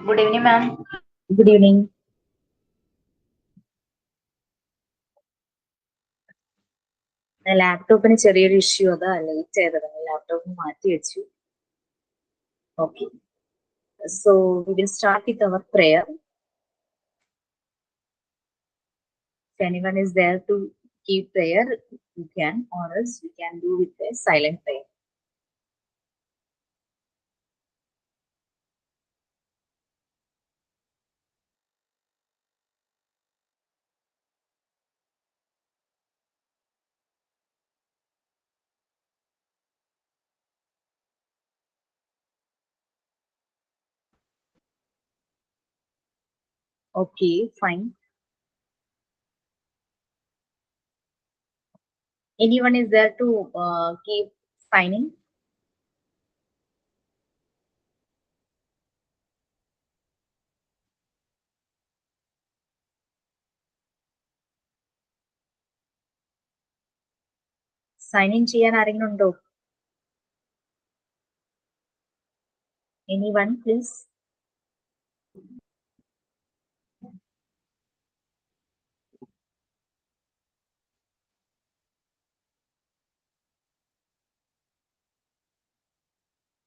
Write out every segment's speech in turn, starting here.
Good evening, ma'am. Good evening. ലാപ്ടോപ്പിന് ചെറിയൊരു issue അതാ late ആയത്. ലാപ്ടോപ്പ് മാറ്റി വെച്ചു. Okay. So we will start with our prayer. If anyone is there to give prayer, you can, or else we can do with a silent prayer. Okay, fine. Anyone is there to keep signing? Signing ചെയ്യാൻ ആരെങ്കിലും ഉണ്ടോ? Anyone, please?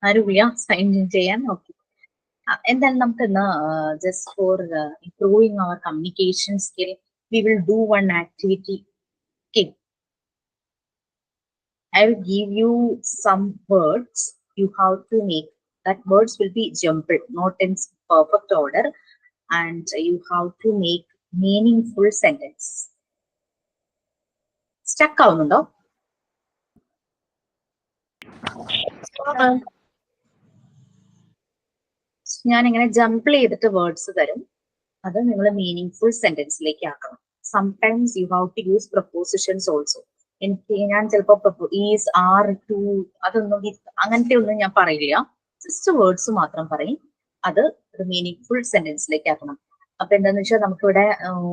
ആരുമില്ല sign ചെയ്യാൻ. Okay, എന്തായാലും നമുക്ക് ഇന്ന് just for improving our communication skill we will do one activity. I will give you some words. You have to make that words will be jumbled, not in perfect order, and you have to make meaningful sentence. Stuck ആവുന്നുണ്ടോ? ഞാൻ ഇങ്ങനെ ജംപിൾ ചെയ്തിട്ട് words തരും, അത് നിങ്ങൾ meaningful സെന്റൻസിലേക്ക് ആക്കണം. Sometimes you have to use prepositions also. ഞാൻ ചിലപ്പോ ഈസ്, ആർ, ടു, അതൊന്നും അങ്ങനത്തെ ഒന്നും ഞാൻ പറയില്ല. ജസ്റ്റ് വേർഡ്സ് മാത്രം പറയും, അത് ഒരു മീനിങ്ഫുൾ സെന്റൻസിലേക്ക് ആക്കണം. അപ്പൊ എന്താന്ന് വെച്ചാൽ നമുക്കിവിടെ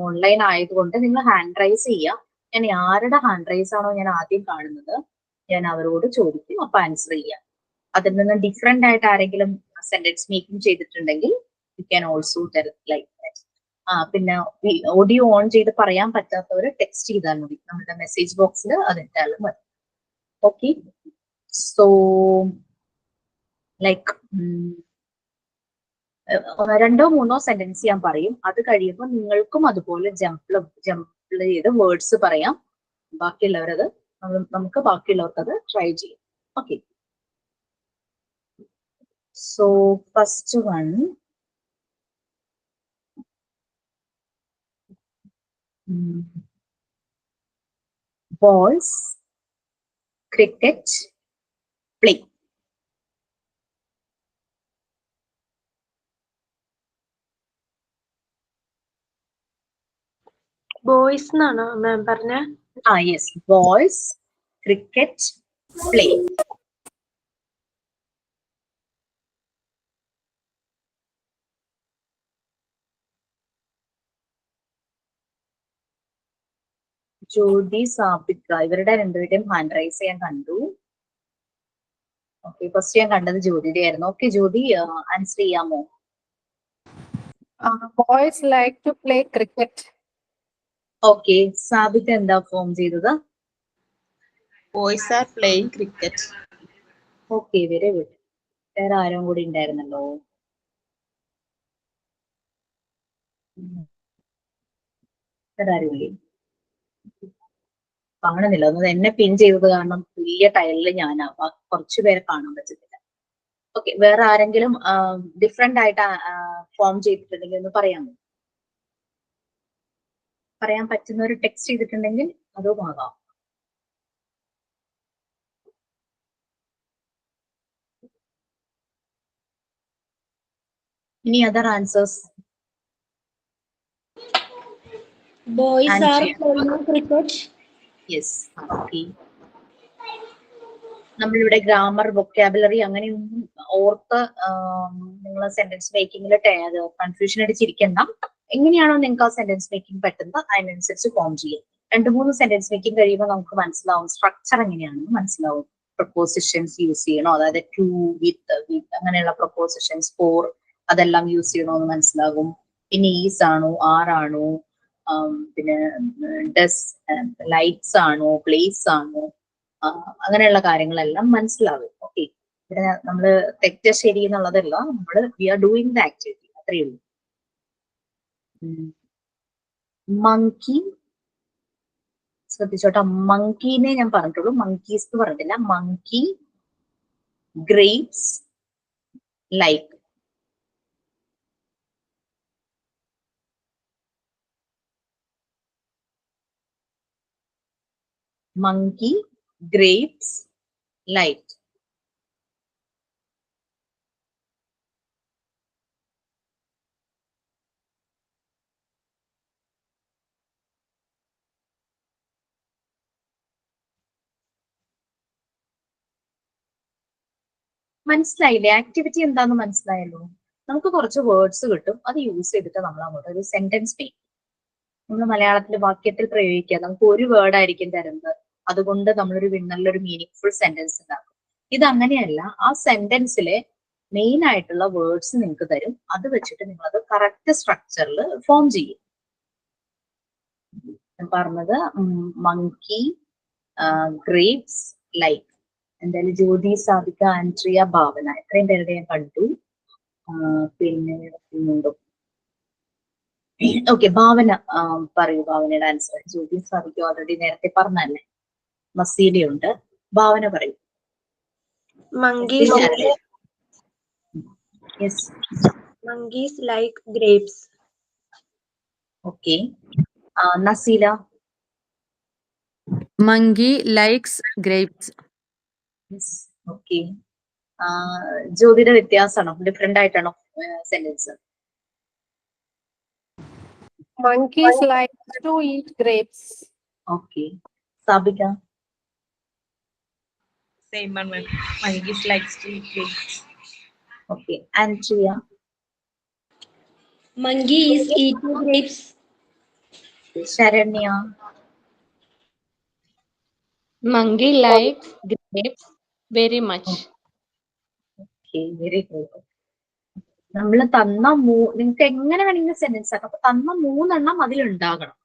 ഓൺലൈൻ ആയതുകൊണ്ട് നിങ്ങൾ ഹാൻഡ് റൈസ് ചെയ്യുക. ഞാൻ ആരുടെ ഹാൻഡ് റൈസ് ആണോ ഞാൻ ആദ്യം കാണുന്നത്, ഞാൻ അവരോട് ചോദിക്കും, അപ്പൊ ആൻസർ ചെയ്യാം. അതിൽ നിന്ന് ഡിഫറെന്റ് ആയിട്ട് ആരെങ്കിലും സെന്റൻസ് മേക്കിംഗ് ചെയ്തിട്ടുണ്ടെങ്കിൽ you can also tell like that. പിന്നെ ഓഡിയോ ഓൺ ചെയ്ത് പറയാൻ പറ്റാത്തവർ ടെക്സ്റ്റ് ചെയ്താൽ മതി, നമ്മുടെ മെസ്സേജ് ബോക്സിൽ അതിട്ടാലും മതി. ഓക്കെ, സോ ലൈക്ക് രണ്ടോ മൂന്നോ സെന്റൻസ് ഞാൻ പറയും, അത് കഴിയുമ്പോൾ നിങ്ങൾക്കും അതുപോലെ ജംപിൾ ചെയ്ത് വേർഡ്സ് പറയാം. ബാക്കിയുള്ളവരത് നമുക്ക് ബാക്കിയുള്ളവർക്ക് അത് ട്രൈ ചെയ്യാം. Okay, so first one, balls, cricket, play. Boys എന്നാണോ മാം പറഞ്ഞ? Yes, balls, cricket, play. ജ്യോതി, സാബിക, ഇവരുടെ രണ്ടുപേരുടെയും ഹാൻഡ് റൈസ് ഞാൻ കണ്ടു. ഓക്കെ, ഫസ്റ്റ് ഞാൻ കണ്ടത് ജ്യോതിയുടെ ആയിരുന്നു. ഓക്കെ ജ്യോതി, ആൻസർ ചെയ്യാമോ? Boys like to play cricket. Okay, Sabika എന്താ ഫോം ചെയ്തത്? Boys are playing cricket. Okay, very good. വേറെ ആരും കൂടി ഉണ്ടായിരുന്നല്ലോ. കാണുന്നില്ല, ഒന്നത് എന്നെ പിൻ ചെയ്തത് കാരണം വലിയ ടൈലില് ഞാനാ, കുറച്ചു പേരെ കാണാൻ പറ്റുന്നില്ല. ഓക്കെ, വേറെ ആരെങ്കിലും ഡിഫറെന്റ് ആയിട്ട് ഫോം ചെയ്തിട്ടുണ്ടെങ്കിൽ ഒന്ന് പറയാമോ? പറയാൻ പറ്റുന്ന ഒരു ടെക്സ്റ്റ് ചെയ്തിട്ടുണ്ടെങ്കിൽ അതും ആകാം. ഇനി other answers? Boys are playing cricket. Yes. Okay, നമ്മളിവിടെ ഗ്രാമർ, വൊക്കാബുലറി അങ്ങനെയൊന്നും ഓർത്ത് നിങ്ങൾ സെന്റൻസ് മേക്കിങ്ങിൽ കൺഫ്യൂഷൻ അടിച്ചിരിക്കണ്ട. എങ്ങനെയാണോ നിങ്ങൾക്ക് ആ സെന്റൻസ് മേക്കിംഗ് പറ്റുന്നത് അതിനനുസരിച്ച് ഫോം ചെയ്യാം. 2-3 സെന്റൻസ് മേക്കിംഗ് കഴിയുമ്പോൾ നമുക്ക് മനസ്സിലാവും സ്ട്രക്ചർ എങ്ങനെയാണെന്ന് മനസ്സിലാവും. പ്രപ്പോസിഷൻസ് യൂസ് ചെയ്യണോ, അതായത് ടു, വിത്ത്, അങ്ങനെയുള്ള പ്രപ്പോസിഷൻസ്, ഫോർ, അതെല്ലാം യൂസ് ചെയ്യണമെന്ന് മനസ്സിലാകും. പിന്നെ ഈസ് ആണോ, ആർ ആണോ, പിന്നെ ഡസ്, ലൈറ്റ്സ് ആണോ, പ്ലേസ് ആണോ, അങ്ങനെയുള്ള കാര്യങ്ങളെല്ലാം മനസ്സിലാകും. ഓക്കെ, ഇവിടെ നമ്മൾ തെറ്റ ശരി എന്നുള്ളതല്ല, നമ്മൾ we are doing the activity, അത്രയേ ഉള്ളൂ. മങ്കി, ശ്രദ്ധിച്ചോട്ടെ, മങ്കീനെ ഞാൻ പറഞ്ഞിട്ടുള്ളൂ, മങ്കീസ് എന്ന് പറഞ്ഞിട്ടില്ല. Monkey, grapes, like. monkey, grapes, light. മനസ്സിലായില്ലേ? ആക്ടിവിറ്റി എന്താന്ന് മനസ്സിലായല്ലോ? നമുക്ക് കുറച്ച് വേർഡ്സ് കിട്ടും, അത് യൂസ് ചെയ്തിട്ട് നമ്മൾ അങ്ങോട്ട് ഒരു സെന്റൻസ് ചെയ്യും. നമ്മൾ മലയാളത്തിൽ വാക്യത്തിൽ പ്രയോഗിക്കുക. നമുക്ക് ഒരു വേർഡ് ആയിരിക്കും തരുന്നത്, അതുകൊണ്ട് നമ്മളൊരു നല്ലൊരു മീനിങ് ഫുൾ സെന്റൻസ് ഉണ്ടാക്കും. ഇത് അങ്ങനെയല്ല, ആ സെന്റൻസിലെ മെയിൻ ആയിട്ടുള്ള വേർഡ്സ് നിങ്ങൾക്ക് തരും, അത് വെച്ചിട്ട് നിങ്ങൾ അത് കറക്റ്റ് സ്ട്രക്ചറിൽ ഫോം ചെയ്യും. ഞാൻ പറഞ്ഞത് മങ്കി, ഗ്രേപ്സ്, ലൈക്ക്. എന്തായാലും ജ്യോതി, സാധിക, ആൻഡ്രിയ, ഭാവന, ഇത്രയും പേരുടെ ഞാൻ കണ്ടു. പിന്നെ ഓക്കെ, ഭാവന പറയൂ, ഭാവനയുടെ ആൻസർ. ജ്യോതി, സാധിക ഓൾറെഡി നേരത്തെ പറഞ്ഞല്ലേ. മസീലയുണ്ട്, ഭാവന പറയൂ. Monkeys like grapes. Okay, Naseela. Monkey likes grapes. Okay, ജ്യോതിയുടെ വ്യത്യാസമാണോ, ഡിഫറെന്റ് ആയിട്ടാണോ sentence? Monkeys like to eat grapes. Okay, Sabika. Same one, ma'am. Monkeys likes to eat grapes. Okay, Andrea. Monkey is eating grapes. Saranya. Monkey likes grapes very much. Okay, very good. നമ്മൾ തന്ന നിങ്ങൾക്ക് എങ്ങനെ വേണമെങ്കിൽ sentence ആക്കാം. അപ്പൊ തന്ന 3 എണ്ണം അതിലുണ്ടാകണം.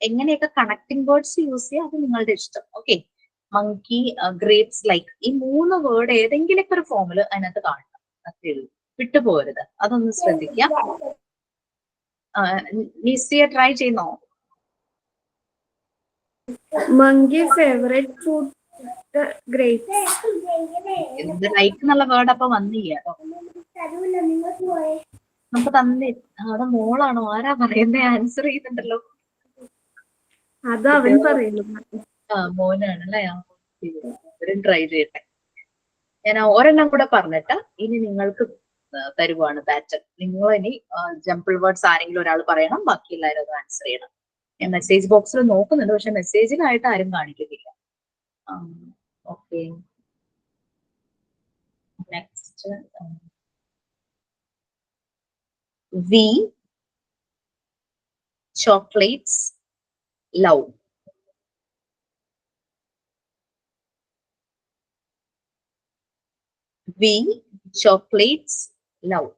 എങ്ങനെയൊക്കെ കണക്ടിങ് വേർഡ്സ് യൂസ് ചെയ്യുക, അത് നിങ്ങളുടെ ഇഷ്ടം. ഓക്കെ, മങ്കി, ഗ്രേപ്സ്, ലൈക്ക്, ഈ 3 വേർഡ് ഏതെങ്കിലുമൊക്കെ ഒരു ഫോമിൽ അതിനകത്ത് കാണണം, അത്രേ ഉള്ളൂ. വിട്ടുപോകരുത്, അതൊന്ന് ശ്രദ്ധിക്കാം. നിസിയ ട്രൈ ചെയ്യുന്നോ? Monkey favorite fruit grapes. എന്ത് ലൈക്ക് എന്നുള്ള വേർഡ് അപ്പൊ വന്നില്ല കേട്ടോ. നമുക്ക് തന്നെ അവിടെ മോളാണോ, ആരാ പറയുന്നേ? ആൻസർ ചെയ്യുന്നുണ്ടല്ലോ. അത് അവൻ പറയുന്നു. മോനാണ് അല്ലേ? ട്രൈ ചെയ്യട്ടെ. ഞാൻ ഒരെണ്ണം കൂടെ പറഞ്ഞിട്ട് ഇനി നിങ്ങൾക്ക് തരുവാണ് പാറ്റേൺ. നിങ്ങൾ ഇനി ജംപിൾ വേർഡ്സ് ആരെങ്കിലും ഒരാൾ പറയണം, ബാക്കി എല്ലാവരും അത് ആൻസർ ചെയ്യണം. ഞാൻ മെസ്സേജ് ബോക്സിൽ നോക്കുന്നുണ്ട്, പക്ഷെ മെസ്സേജിലായിട്ട് ആരും കാണിക്കുന്നില്ല. Okay, next. We, chocolates, love. We, chocolates, love.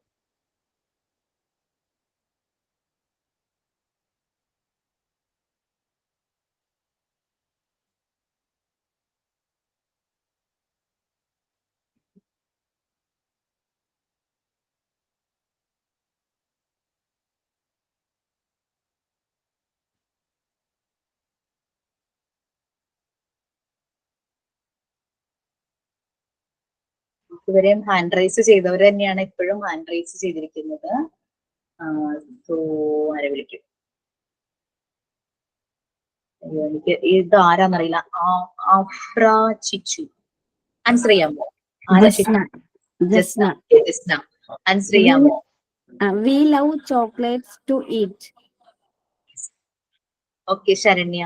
ഇവരെയും ഹാൻഡ് റൈസ് ചെയ്തവർ തന്നെയാണ് ഇപ്പോഴും ഹാൻഡ് റൈസ് ചെയ്തിരിക്കുന്നത്. സോ ആരെ വിളിക്കും? എനിക്ക് ഇത് ആരാന്നറിയില്ല. ആഫ്ര ചിച്ചു ആൻസർ ചെയ്യാമോ? ജസ്ന ആൻസർ ചെയ്യാമോ? We love chocolates to eat. Okay, Saranya.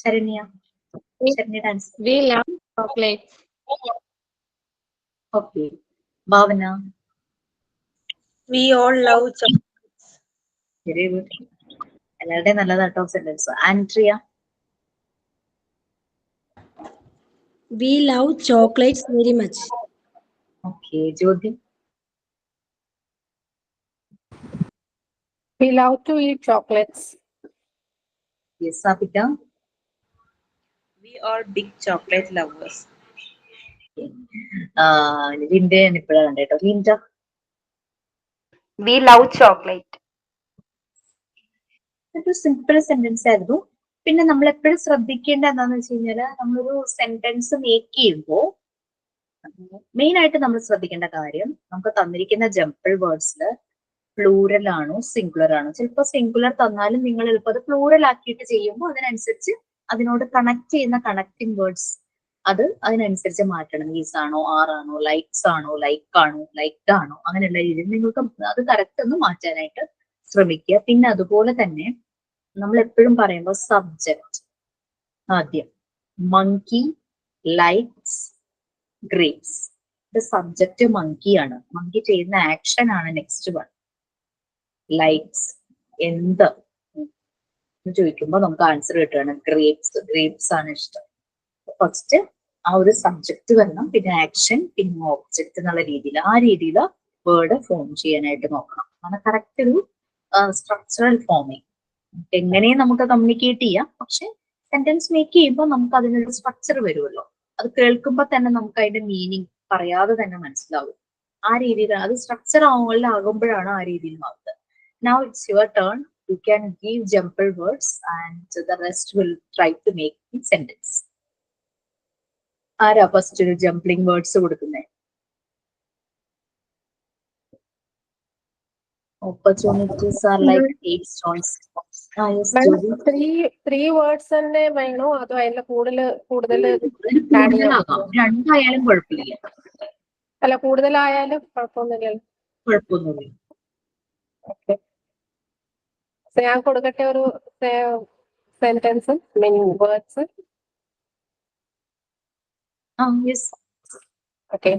ശരണ്യയുടെ answer. We love chocolates. Okay, Bhavana. We all love chocolates. Very good, എല്ലാവരുടെയും നല്ലതാട്ടോ sentence. Andrea. We love chocolates very much. Okay, Jyoti. We love to eat chocolates. Yes, Sapita. We are big chocolate lovers. ലിൻഡയാണ് ഇപ്പോഴാണ് കണ്ടേട്ടോ. Linda. We love chocolate. ഒരു simple sentence ആയിരുന്നു. പിന്നെ നമ്മൾ എപ്പോഴും ശ്രദ്ധിക്കേണ്ട എന്താന്ന് വെച്ച് കഴിഞ്ഞാല് നമ്മളൊരു സെന്റൻസ് മേക്ക് ചെയ്യുമ്പോൾ മെയിൻ ആയിട്ട് നമ്മൾ ശ്രദ്ധിക്കേണ്ട കാര്യം നമുക്ക് തന്നിരിക്കുന്ന ജംപിൾ വേർഡ്സിൽ പ്ലൂറൽ ആണോ സിംഗുലർ ആണോ. ചിലപ്പോൾ സിംഗുലർ തന്നാലും നിങ്ങൾ എളുപ്പം അത് പ്ലൂറൽ ആക്കിയിട്ട് ചെയ്യുമ്പോൾ അതിനനുസരിച്ച് അതിനോട് കണക്ട് ചെയ്യുന്ന കണക്റ്റിംഗ് വേർഡ്സ് അത് അതിനനുസരിച്ച് മാറ്റണം. ഈസ് ആണോ, ആർ ആണോ, ലൈക്സ് ആണോ, ലൈക്ക് ആണോ, ലൈക്ഡ് ആണോ, അങ്ങനെയുള്ള രീതിയിൽ നിങ്ങൾക്ക് അത് കറക്റ്റ് ഒന്ന് മാറ്റാനായിട്ട് ശ്രമിക്കുക. പിന്നെ അതുപോലെ തന്നെ നമ്മൾ എപ്പോഴും പറയുമ്പോൾ സബ്ജക്റ്റ് ആദ്യം മങ്കി ലൈക്സ് ഗ്രേപ്സ്. ഇത് സബ്ജക്റ്റ് മങ്കി ആണ്. മങ്കി ചെയ്യുന്ന ആക്ഷൻ ആണ് നെക്സ്റ്റ് വൺ. ലൈക്സ് എന്ത് എന്ന് ചോദിക്കുമ്പോൾ നമുക്ക് ആൻസർ കിട്ടുകയാണ് ഗ്രേപ്സ്. ഗ്രേപ്സ് ആണ് ഇഷ്ടം. ഫസ്റ്റ് ആ ഒരു സബ്ജക്റ്റ് വരണം, പിന്നെ ആക്ഷൻ, പിന്നെ ഓബ്ജക്റ്റ് എന്നുള്ള രീതിയിൽ ആ രീതിയിൽ വേർഡ് ഫോം ചെയ്യാനായിട്ട് നോക്കണം. അങ്ങനെ കറക്റ്റ് ഒരു സ്ട്രക്ചറൽ ഫോമിങ്. എങ്ങനെയും നമുക്ക് കമ്മ്യൂണിക്കേറ്റ് ചെയ്യാം, പക്ഷെ സെന്റൻസ് മേക്ക് ചെയ്യുമ്പോൾ നമുക്ക് അതിനൊരു സ്ട്രക്ചർ വരുമല്ലോ. അത് കേൾക്കുമ്പോൾ തന്നെ നമുക്ക് അതിന്റെ മീനിങ് പറയാതെ തന്നെ മനസ്സിലാവും. ആ രീതിയിൽ അത് സ്ട്രക്ചർ ആകുമ്പോഴാണ് ആ രീതിയിൽ മാറുന്നത്. Now it's your turn. You can give jumble words and the rest will try to make the sentence. ആരാ ഫസ്റ്റ് ഒരു ജംപ്ലിംഗ് വേർഡ്സ് കൊടുക്കുന്നേ? Opportunities are like 8 stones. Yes, Jyoti. Three words തന്നെ വേണോ അതോ അതിൽ കൂടുതൽ കൂടുതലാകാം, രണ്ടായാലും കുഴപ്പമില്ല. അല്ല കൂടുതലായാലും കുഴപ്പമൊന്നുമില്ലല്ലോ. കുഴപ്പമൊന്നുമില്ല. ഓക്കെ, ഞാൻ കൊടുക്കട്ടെ ഒരു sentence meaning words. Yes. Okay.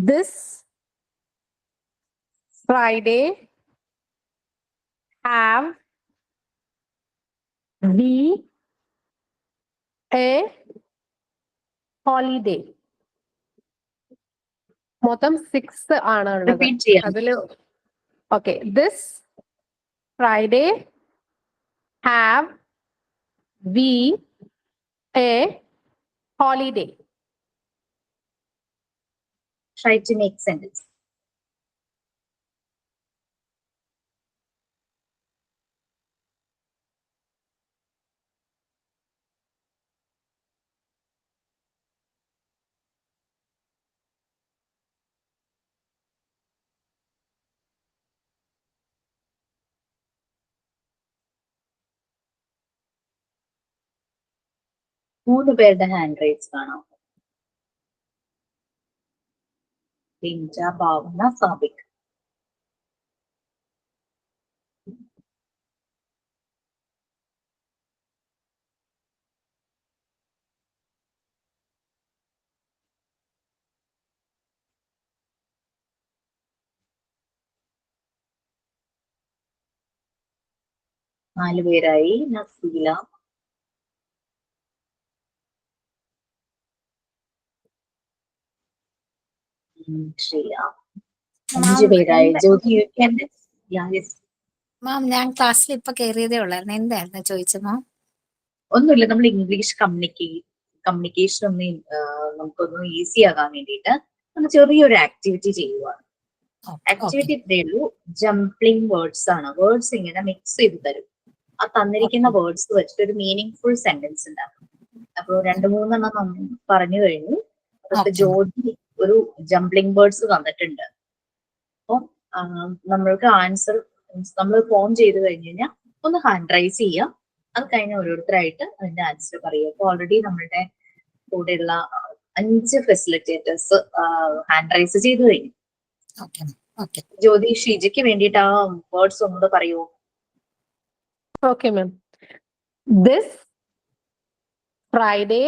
This Friday have we a holiday. മൊത്തം 6 ആണ് ഉള്ളത്. Repeat ചെയ്യാം. അതില് okay, this Friday have we a holiday. Try to make sentence. മൂന്ന് പേരുടെ ഹാൻഡ് റൈറ്റ്സ് കാണാം. ലിൻജ, ഭാവന, സാബിക്. നാല് പേരായി. നസീല, ശ്രീയ. 5 പേരായി. ജ്യോതി, മാം ഞാൻ ക്ലാസ്സിൽ ഇപ്പൊ കയറിയതേ ഉള്ളായിരുന്നു. എന്തായിരുന്നു ചോദിച്ചത് മാം? ഒന്നുമില്ല, നമ്മൾ ഇംഗ്ലീഷ് കമ്മ്യൂണിക്കേഷൻ ഒന്ന് നമുക്കൊന്ന് ഈസി ആകാൻ വേണ്ടിയിട്ട് നമ്മൾ ചെറിയൊരു ആക്ടിവിറ്റി ചെയ്യുവാണ്. ആക്ടിവിറ്റി ഇത്രയേ ഉള്ളൂ. ജംപ്ലിംഗ് വേർഡ്സ് ആണ്. വേർഡ്സ് ഇങ്ങനെ മിക്സ് ചെയ്ത് തരും. ആ തന്നിരിക്കുന്ന വേർഡ്സ് വെച്ചിട്ട് ഒരു മീനിങ് ഫുൾ സെന്റൻസ് ഉണ്ടാക്കും. അപ്പൊ 2-3 പറഞ്ഞു കഴിഞ്ഞു. അതൊക്കെ ജ്യോതി ഒരു ജംപ്ലിംഗ് വേർഡ്സ് തന്നിട്ടുണ്ട്. അപ്പം നമ്മൾക്ക് ആൻസർ നമ്മൾ ഫോം ചെയ്ത് കഴിഞ്ഞ് കഴിഞ്ഞാൽ ഒന്ന് ഹാൻഡ് റൈസ് ചെയ്യാം. അത് കഴിഞ്ഞ് ഓരോരുത്തരായിട്ട് അതിന്റെ ആൻസർ പറയുക. അപ്പൊ ഓൾറെഡി നമ്മളുടെ കൂടെയുള്ള 5 ഫെസിലിറ്റേറ്റേഴ്സ് ഹാൻഡ് റൈസ് ചെയ്ത് കഴിഞ്ഞു. ജ്യോതി, ഷീജയ്ക്ക് വേണ്ടിയിട്ട് ആ വേർഡ്സ് ഒന്നുകൂടെ പറയൂ. Okay, ma'am. This Friday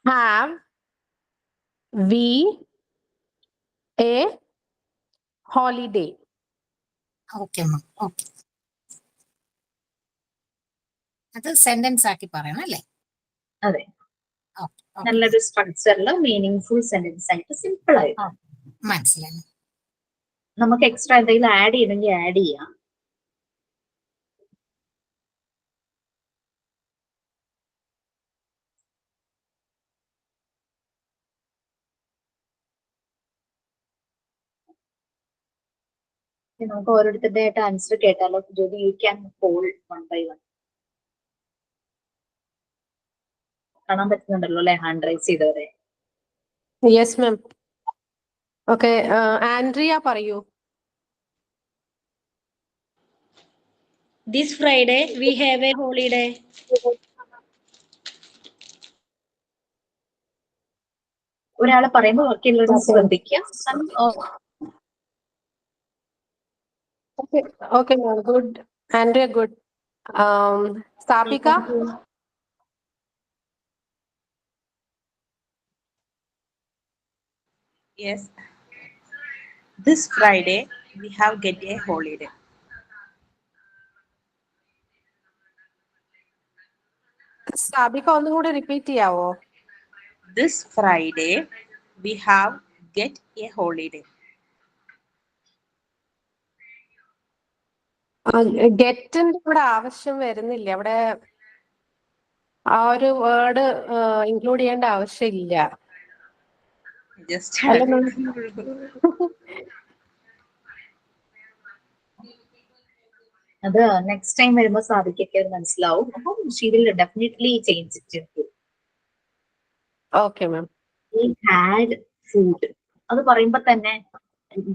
have we a holiday. Okay ma'am. Okay, അത് സെന്റൻസ് ആക്കി പറയണം അല്ലേ? അതെ, ഓക്കെ ഓക്കെ നല്ലൊരു സ്ട്രക്ചറില് മീനിങ് സെന്റൻസ് ആയിട്ട് സിമ്പിൾ ആയിട്ട്. മനസ്സിലായി. നമുക്ക് എക്സ്ട്രാ എന്തെങ്കിലും ആഡ് ചെയ്യണമെങ്കിൽ ആഡ് ചെയ്യാം. നമുക്ക് ഓരോരുത്തരുടെ ആയിട്ട് ആൻസർ കേട്ടാലോ? Jyoti, you can call 1 by 1. കാണാൻ പറ്റുന്നുണ്ടല്ലോ അല്ലെ ഹാൻഡ് റൈസ് ചെയ്തവരെ? Yes ma'am. ഓക്കെ, ആൻഡ്രിയ പറയൂ. This Friday we have a holiday. ഒരാള് പറയുമ്പോൾ ബാക്കിയുള്ളവരും ശ്രദ്ധിക്കാം. Okay ma'am, good. Andrea, good. Sapika? Yes. This Friday we have get a holiday. Sapika ഒന്നും കൂടെ റിപ്പീറ്റ് ചെയ്യാവോ? This Friday we have get a holiday. ഗെറ്റിന്റെ ഇവിടെ ആവശ്യം വരുന്നില്ല. അവിടെ ആ ഒരു വേർഡ് ഇൻക്ലൂഡ് ചെയ്യേണ്ട ആവശ്യമില്ല. Just അല്ല add മാം. അത് നെക്സ്റ്റ് ടൈം വരുമ്പോൾ സാധിക്കൊക്കെ അത് മനസ്സിലാവും. അപ്പം she will definitely change it. Okay ma'am. Had food അത് പറയുമ്പോ തന്നെ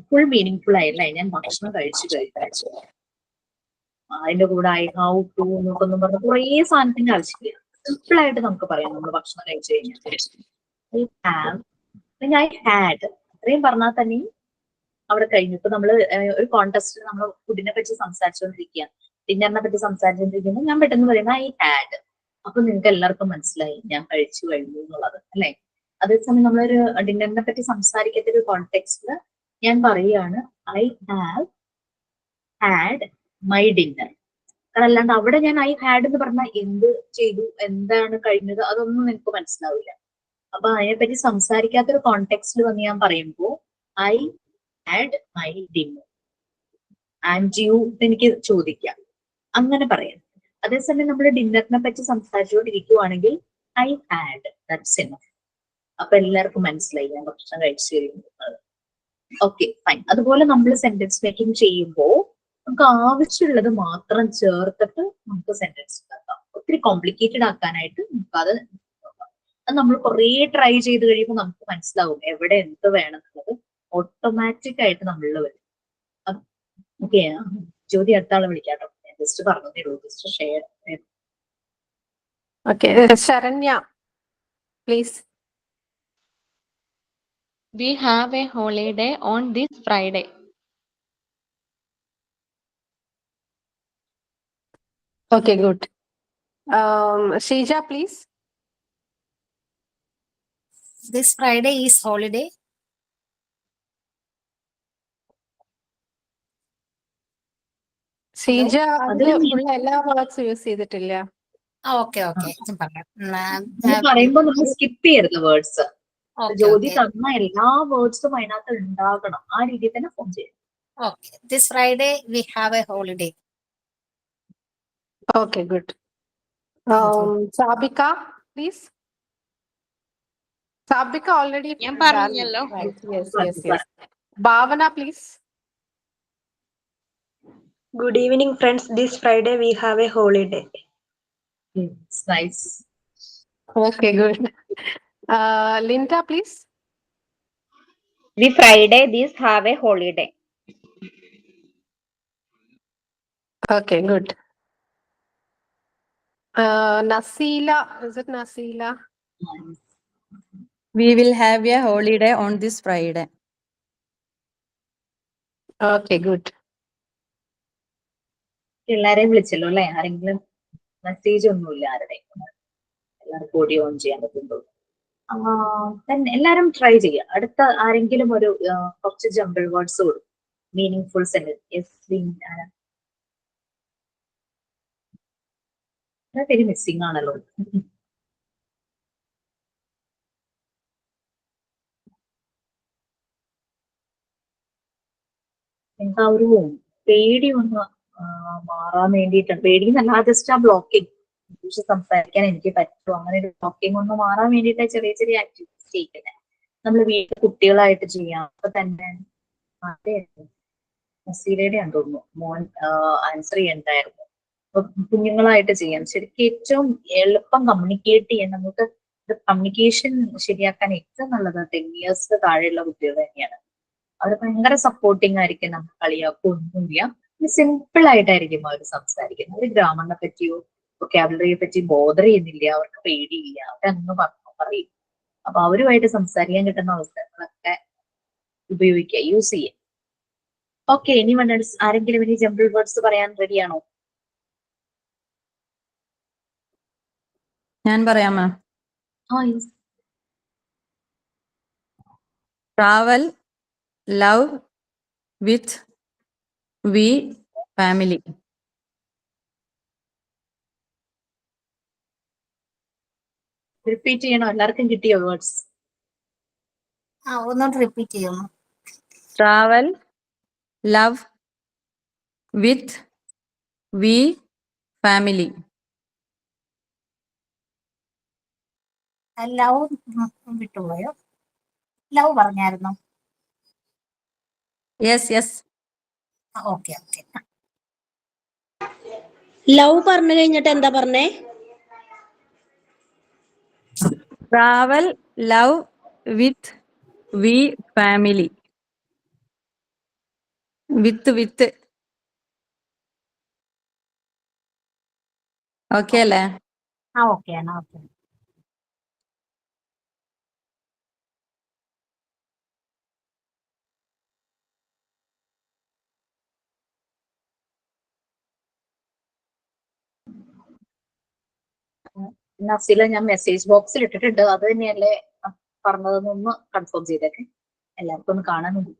ഫുൾ മീനിങ് ഫുൾ ആയില്ലേ? ഞാൻ ഭക്ഷണം കഴിച്ചു കഴിഞ്ഞു. അതിന്റെ കൂടെ ഐ ഹൗ ടു എന്നൊക്കെ പറഞ്ഞ കുറേ സാധനത്തിന്റെ ആവശ്യമില്ല. സിമ്പിൾ ആയിട്ട് നമുക്ക് പറയാം നമ്മൾ ഭക്ഷണം കഴിച്ചു കഴിഞ്ഞാൽ. ഐ ഹാവ്, ഐ ഹാഡ് അത്രയും പറഞ്ഞാൽ തന്നെ അവിടെ കഴിഞ്ഞു. ഇപ്പൊ നമ്മള് ഒരു കോൺടെസ്റ്റിൽ നമ്മൾ ഫുഡിനെ പറ്റി സംസാരിച്ചുകൊണ്ടിരിക്കുക, ഡിന്നറിനെ പറ്റി സംസാരിച്ചുകൊണ്ടിരിക്കുമ്പോൾ ഞാൻ പെട്ടെന്ന് പറയുന്ന ഐ ഹാഡ്, അപ്പൊ നിങ്ങൾക്ക് എല്ലാവർക്കും മനസ്സിലായി ഞാൻ കഴിച്ചു കഴിഞ്ഞു എന്നുള്ളത് അല്ലെ? അതേസമയം നമ്മളൊരു ഡിന്നറിനെ പറ്റി സംസാരിക്കാത്ത ഒരു കോണ്ടെക്സ്റ്റില് ഞാൻ പറയുകയാണ് I have had my dinner. അതല്ലാണ്ട് അവിടെ ഞാൻ ഐ ഹാഡ് എന്ന് പറഞ്ഞാൽ എന്ത് ചെയ്തു, എന്താണ് കഴിഞ്ഞത്, അതൊന്നും എനിക്ക് മനസ്സിലാവില്ല. അപ്പൊ അതിനെപ്പറ്റി സംസാരിക്കാത്തൊരു കോണ്ടെക്സ്റ്റിൽ വന്ന് ഞാൻ പറയുമ്പോൾ I had my dinner and you എനിക്ക് ചോദിക്കാം, അങ്ങനെ പറയാം. അതേസമയം നമ്മൾ ഡിന്നറിനെ പറ്റി സംസാരിച്ചുകൊണ്ടിരിക്കുവാണെങ്കിൽ ഐ ഹാഡ്, ദാറ്റ്സ് എനഫ്. അപ്പൊ എല്ലാവർക്കും മനസ്സിലായി ഞാൻ ഭക്ഷണം കഴിച്ചു കഴിയുന്നത്. Okay fine. അതുപോലെ നമ്മൾ സെന്റൻസ് മേക്കിംഗ് ചെയ്യുമ്പോൾ നമുക്ക് ആവശ്യമുള്ളത് മാത്രം ചേർത്തിട്ട് നമുക്ക് സെന്റൻസ് ഉണ്ടാക്കാം. ഒത്തിരി കോംപ്ലിക്കേറ്റഡ് ആക്കാനായിട്ട് നമുക്ക് അത് നമ്മൾ കുറേ ട്രൈ ചെയ്ത് കഴിയുമ്പോൾ നമുക്ക് മനസ്സിലാവും എവിടെ എന്ത് വേണം എന്നുള്ളത് ഓട്ടോമാറ്റിക് ആയിട്ട് നമ്മളിൽ വരും. ഓക്കെ, ജ്യോതി അടുത്ത ആളെ വിളിക്കാട്ടോ. ജസ്റ്റ് പറഞ്ഞതേ ഉള്ളൂ, just share. Okay, Saranya please. We have a holiday on this Friday. Okay, good. Sheja, please. This Friday is holiday. Sheeja അതിൽ അതിൽ ഉള്ള എല്ലാ വേർഡ്സും യൂസ് ചെയ്തിട്ടില്ല. ഓക്കെ ഓക്കെ ഞാൻ പറയാം. പറയുമ്പോൾ നമ്മൾ സ്കിപ്പ് ചെയ്യരുത് വേർഡ്സ്. ഓക്കെ ജ്യോതി ഓക്കെ തന്ന എല്ലാ വേർഡ്സും അതിനകത്ത് ഉണ്ടാകണം. ആ രീതിയിൽ തന്നെ ഫോൺ ചെയ്യും. Okay. This Friday we have A holiday. Okay, good. Sabika, please. Sabika already ഞാൻ done. പറഞ്ഞല്ലോ. Right. Yes. Bhavana, please. Good evening, friends. This Friday we have a holiday. It's nice. Okay, good. Linda, please. The Friday these have a holiday. Okay, good. Nasila, is it Nasila? We will have a holiday on this Friday. Okay, good. എല്ലാരെയും വിളിച്ചല്ലോ അല്ലെ? ആരെങ്കിലും message ഒന്നുമില്ല ആരുടെ? എല്ലാവർക്കും audio on ചെയ്യാൻ പറ്റുന്നുള്ളൂ. തന്നെ എല്ലാരും try ചെയ്യുക. അടുത്ത ആരെങ്കിലും ഒരു കുറച്ച് ജംബിൾ വേർഡ്സ് കൊടുക്കും, മീനിങ് ഫുൾ സെന്റൻസ്. പേര് മിസ്സിംഗ് ആണല്ലോ. എനിക്ക് ആ ഒരു പേടി ഒന്ന് മാറാൻ വേണ്ടിയിട്ടാണ്. പേടി എന്നല്ല, ജസ്റ്റ് ആ ബ്ലോക്കിംഗ്, ഇംഗ്ലീഷ് സംസാരിക്കാൻ എനിക്ക് പറ്റുമോ അങ്ങനെ ഒരു ബ്ലോക്കിംഗ് ഒന്ന് മാറാൻ വേണ്ടിയിട്ടാണ് ചെറിയ ചെറിയ ആക്ടിവിറ്റീസ് ചെയ്യുന്നത്. നമ്മൾ വീട്ടിൽ കുട്ടികളായിട്ട് ചെയ്യാം. അപ്പൊ തന്നെ നസീറയുടെയാന്ന് തോന്നുന്നു മോൻ ആൻസർ ചെയ്യണ്ടായിരുന്നു. അപ്പൊ കുഞ്ഞുങ്ങളായിട്ട് ചെയ്യാം. ശരിക്കും ഏറ്റവും എളുപ്പം കമ്മ്യൂണിക്കേറ്റ് ചെയ്യാൻ, നമുക്ക് കമ്മ്യൂണിക്കേഷൻ ശരിയാക്കാൻ ഏറ്റവും നല്ലത് 10 years താഴെയുള്ള കുട്ടികൾ തന്നെയാണ്. അവർ ഭയങ്കര സപ്പോർട്ടിങ് ആയിരിക്കും, നമ്മൾ കളിയാക്കൊന്നുമില്ല. സിമ്പിൾ ആയിട്ടായിരിക്കും അവർ സംസാരിക്കുന്നത്. അവർ ഗ്രാമറിനെ പറ്റിയോ വൊക്കാബുലറിയെ പറ്റി ബോധർ ചെയ്യുന്നില്ല, അവർക്ക് പേടിയില്ല, അവരങ്ങ് പറയും. അപ്പൊ അവരുമായിട്ട് സംസാരിക്കാൻ കിട്ടുന്ന അവസരങ്ങളൊക്കെ ഉപയോഗിക്കുക, യൂസ് ചെയ്യുക. ഓക്കെ, ഇനി ആരെങ്കിലും ഇനി ജംബിൾ വേർഡ്സ് പറയാൻ റെഡിയാണോ? ഞാൻ പറയാം ma'am. Travel, love, with, we, family. Repeat ചെയ്യണോ? എല്ലാവർക്കും കിട്ടിയോ വേർഡ്സ്? ഒന്നോട്ട് റിപ്പീറ്റ് ചെയ്യുമോ? Travel, love, with, we, family. Love വിട്ടുപോയോ? ലവ് പറഞ്ഞായിരുന്നോ? Yes yes. Okay okay. Love പറഞ്ഞു കഴിഞ്ഞിട്ട് എന്താ പറഞ്ഞേ? Travel, love, with, we, family. With okay അല്ലേ? ഓക്കെ ആണ്. ഓക്കെ. നസീല, ഞാൻ മെസ്സേജ് ബോക്സിൽ ഇട്ടിട്ടുണ്ട്. അത് തന്നെയല്ലേ പറഞ്ഞതെന്നൊന്ന് കൺഫേം ചെയ്തേക്കെ. എല്ലാവർക്കും ഒന്ന് കാണാനുണ്ട്.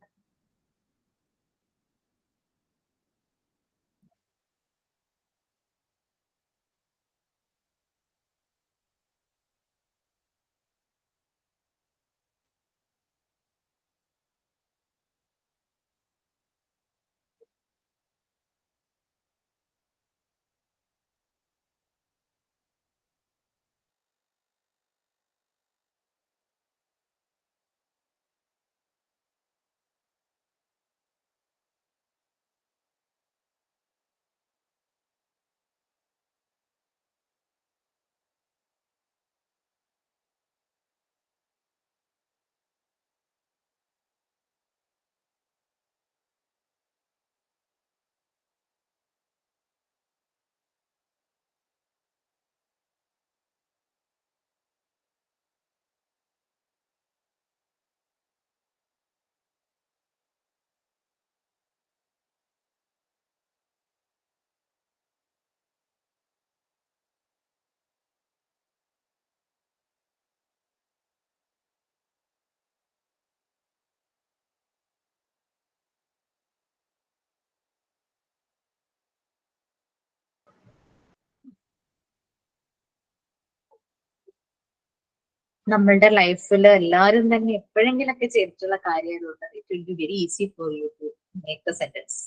നമ്മളുടെ ലൈഫിൽ എല്ലാവരും തന്നെ എപ്പോഴെങ്കിലൊക്കെ ചെയ്തിട്ടുള്ള കാര്യമായതുകൊണ്ട് it will be very easy for you to make the sentence.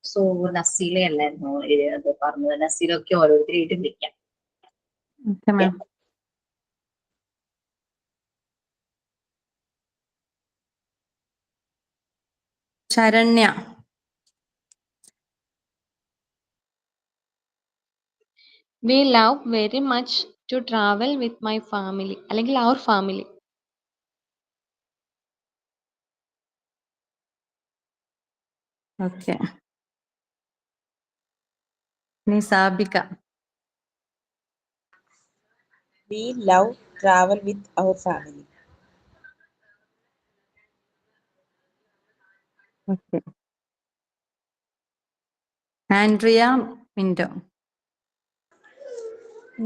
So Naseela അല്ലായിരുന്നു അത് പറഞ്ഞത്. നസീലൊക്കെ ഓരോരുത്തരായിട്ട് വിളിക്കാം. Okay ma'am. Saranya. We love very much to travel with my family അല്ലെങ്കിൽ our family. ഓക്കെ. നീ Sabika. We love travel with our family. Okay. Andrea Minto.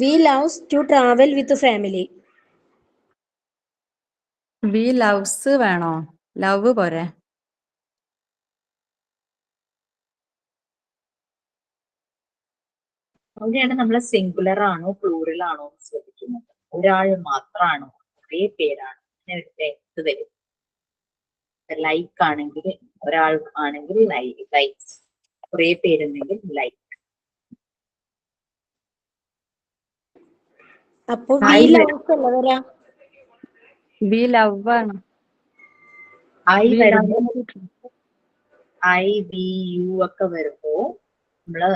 We love to travel with the family. We loves വേണോ? Love പോരെ? അവിടെയാണ് നമ്മൾ singular ആണോ plural ആണോ ശ്രദ്ധിക്കുന്നത്. ഒരാൾ മാത്രമാണോ കുറേ പേരാണോ? അങ്ങനെ ഒരു തെറ്റ് വരും. ലൈക്ക് ആണെങ്കിൽ ഒരാൾ ആണെങ്കിൽ ലൈക്സ്, കുറെ പേരുണ്ടെങ്കിൽ ലൈക്ക്. അപ്പൊ വി ലവ്സ് അല്ല വരാ? വി ലവ് ആണ്. ഐ We വരുമ്പോ love ഐ വി യു ഒക്കെ വരുമ്പോ നമ്മള്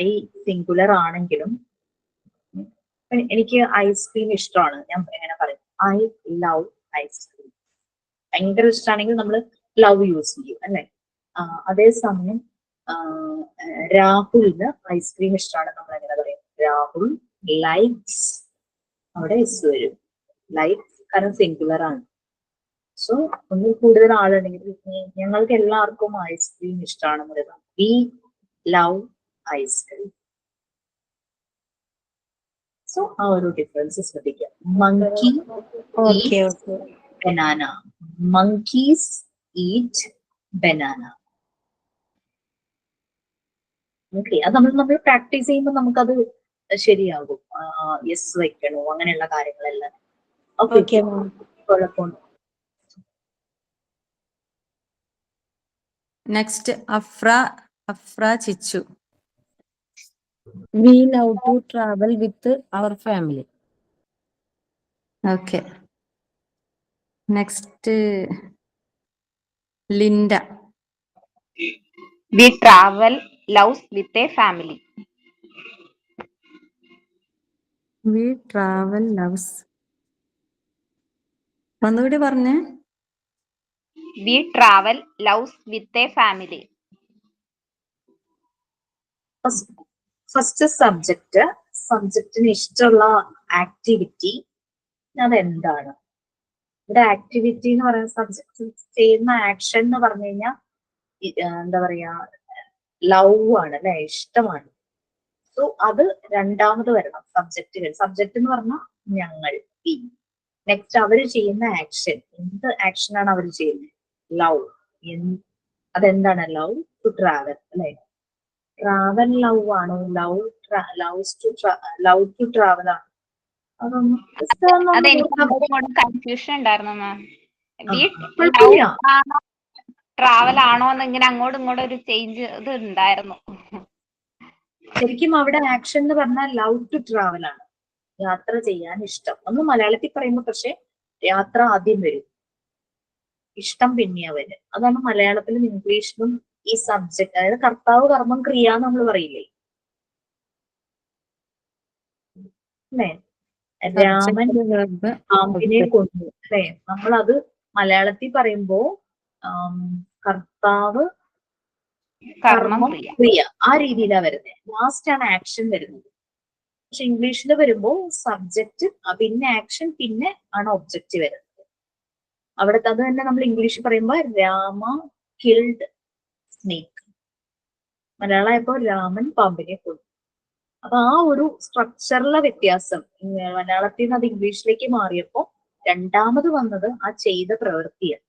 ഐ സിംഗുലർ ആണെങ്കിലും എനിക്ക് ഐസ്ക്രീം ഇഷ്ടമാണ്, ഞാൻ എങ്ങനെ പറയും? I love ice cream. ഭയങ്കര ഇഷ്ടമാണെങ്കിൽ നമ്മൾ ലവ് യൂസ് ചെയ്യും അല്ലെ? അതേസമയം രാഹുലിന് ഐസ്ക്രീം ഇഷ്ടമാണ്, നമ്മൾ എങ്ങനെ പറയും? രാഹുൽ ലൈക്സ്. അവിടെ എസ് വരും, ലൈക്സ്, കാരണം സിംഗുലർ ആണ്. സോ ഒന്നിൽ കൂടുതൽ ആളുണ്ടെങ്കിൽ ഞങ്ങൾക്ക് എല്ലാവർക്കും ഐസ്ക്രീം ഇഷ്ടമാണെന്ന് പറയാം. We love ice cream. സോ ആ ഒരു ഡിഫറൻസ് ശ്രദ്ധിക്കാം. Monkey banana. Monkeys eat banana. Okay, അത് നമ്മൾ പ്രാക്ടീസ് ചെയ്യുമ്പോൾ നമുക്കത് ശരിയാകും. യെസ് വെക്കണോ, അങ്ങനെയുള്ള കാര്യങ്ങളെല്ലാം. ഓക്കെ, കുഴപ്പമുണ്ട്. Next Afra Chichu. We love to travel with our family. Okay. Next Linda. We travel loves with a family. We travel loves. ഒന്നുകൂടി പറഞ്ഞേ. We travel loves with a family. First സബ്ജക്റ്റിന് ഇഷ്ടമുള്ള ആക്ടിവിറ്റി അതെന്താണ്? ഇവിടെ ആക്ടിവിറ്റി എന്ന് പറയുന്ന സബ്ജക്ട് ചെയ്യുന്ന ആക്ഷൻ എന്ന് പറഞ്ഞു കഴിഞ്ഞാൽ എന്താ പറയാ, ലവ് ആണ് അല്ലെ, ഇഷ്ടമാണ്. സോ അത് രണ്ടാമത് വരണം സബ്ജക്റ്റുകൾ. സബ്ജക്ട് എന്ന് പറഞ്ഞാൽ ഞങ്ങൾ. നെക്സ്റ്റ് അവര് ചെയ്യുന്ന ആക്ഷൻ, എന്ത് ആക്ഷനാണ് അവർ ചെയ്യുന്നത്? ലവ്. അതെന്താണ്? ലവ് ടു ട്രാവൽ അല്ലെ? ട്രാവൽ ലവ് ആണോ? ലവ് ടു ട്രാവൽ ആണ്? അതൊന്നും കൺഫ്യൂഷൻ ഉണ്ടായിരുന്നു മാം. ട്രാവൽ ആണോ എന്ന് ഇങ്ങനെ അങ്ങോട്ടും ഇങ്ങോട്ടും ഒരു ചേഞ്ച് ഇത് ഉണ്ടായിരുന്നു. ശരിക്കും അവിടെ ആക്ഷൻ എന്ന് പറഞ്ഞാൽ ലവ് ടു ട്രാവൽ ആണ്, യാത്ര ചെയ്യാൻ ഇഷ്ടം. ഒന്ന് മലയാളത്തിൽ പറയുമ്പോൾ പക്ഷെ യാത്ര ആദ്യം വരും, ഇഷ്ടം പിന്നെയാ വരും. അതാണ് മലയാളത്തിലും ഇംഗ്ലീഷിലും ഈ സബ്ജക്ട്, അതായത് കർത്താവ് കർമ്മം ക്രിയ നമ്മൾ പറയില്ലേ അല്ലേ? രാമൻ പാമ്പിനെ കൊന്നു അല്ലെ? നമ്മളത് മലയാളത്തിൽ പറയുമ്പോ കർത്താവ് കർമ്മം ക്രിയ, ആ രീതിയിലാണ് വരുന്നത്. ലാസ്റ്റ് ആണ് ആക്ഷൻ വരുന്നത്. പക്ഷെ ഇംഗ്ലീഷിൽ വരുമ്പോ സബ്ജക്റ്റ് പിന്നെ ആക്ഷൻ പിന്നെ ആണ് ഒബ്ജക്റ്റ് വരുന്നത്. അവിടുത്തെ അത് തന്നെ നമ്മൾ ഇംഗ്ലീഷിൽ പറയുമ്പോ രാമ കിൽഡ് സ്നേക്ക്. മലയാളമായപ്പോ രാമൻ പാമ്പിനെ കൊന്നു. അപ്പൊ ആ ഒരു സ്ട്രക്ചറിലെ വ്യത്യാസം മലയാളത്തിൽ നിന്ന് അത് ഇംഗ്ലീഷിലേക്ക് മാറിയപ്പോ രണ്ടാമത് വന്നത് ആ ചെയ്ത പ്രവൃത്തിയാണ്.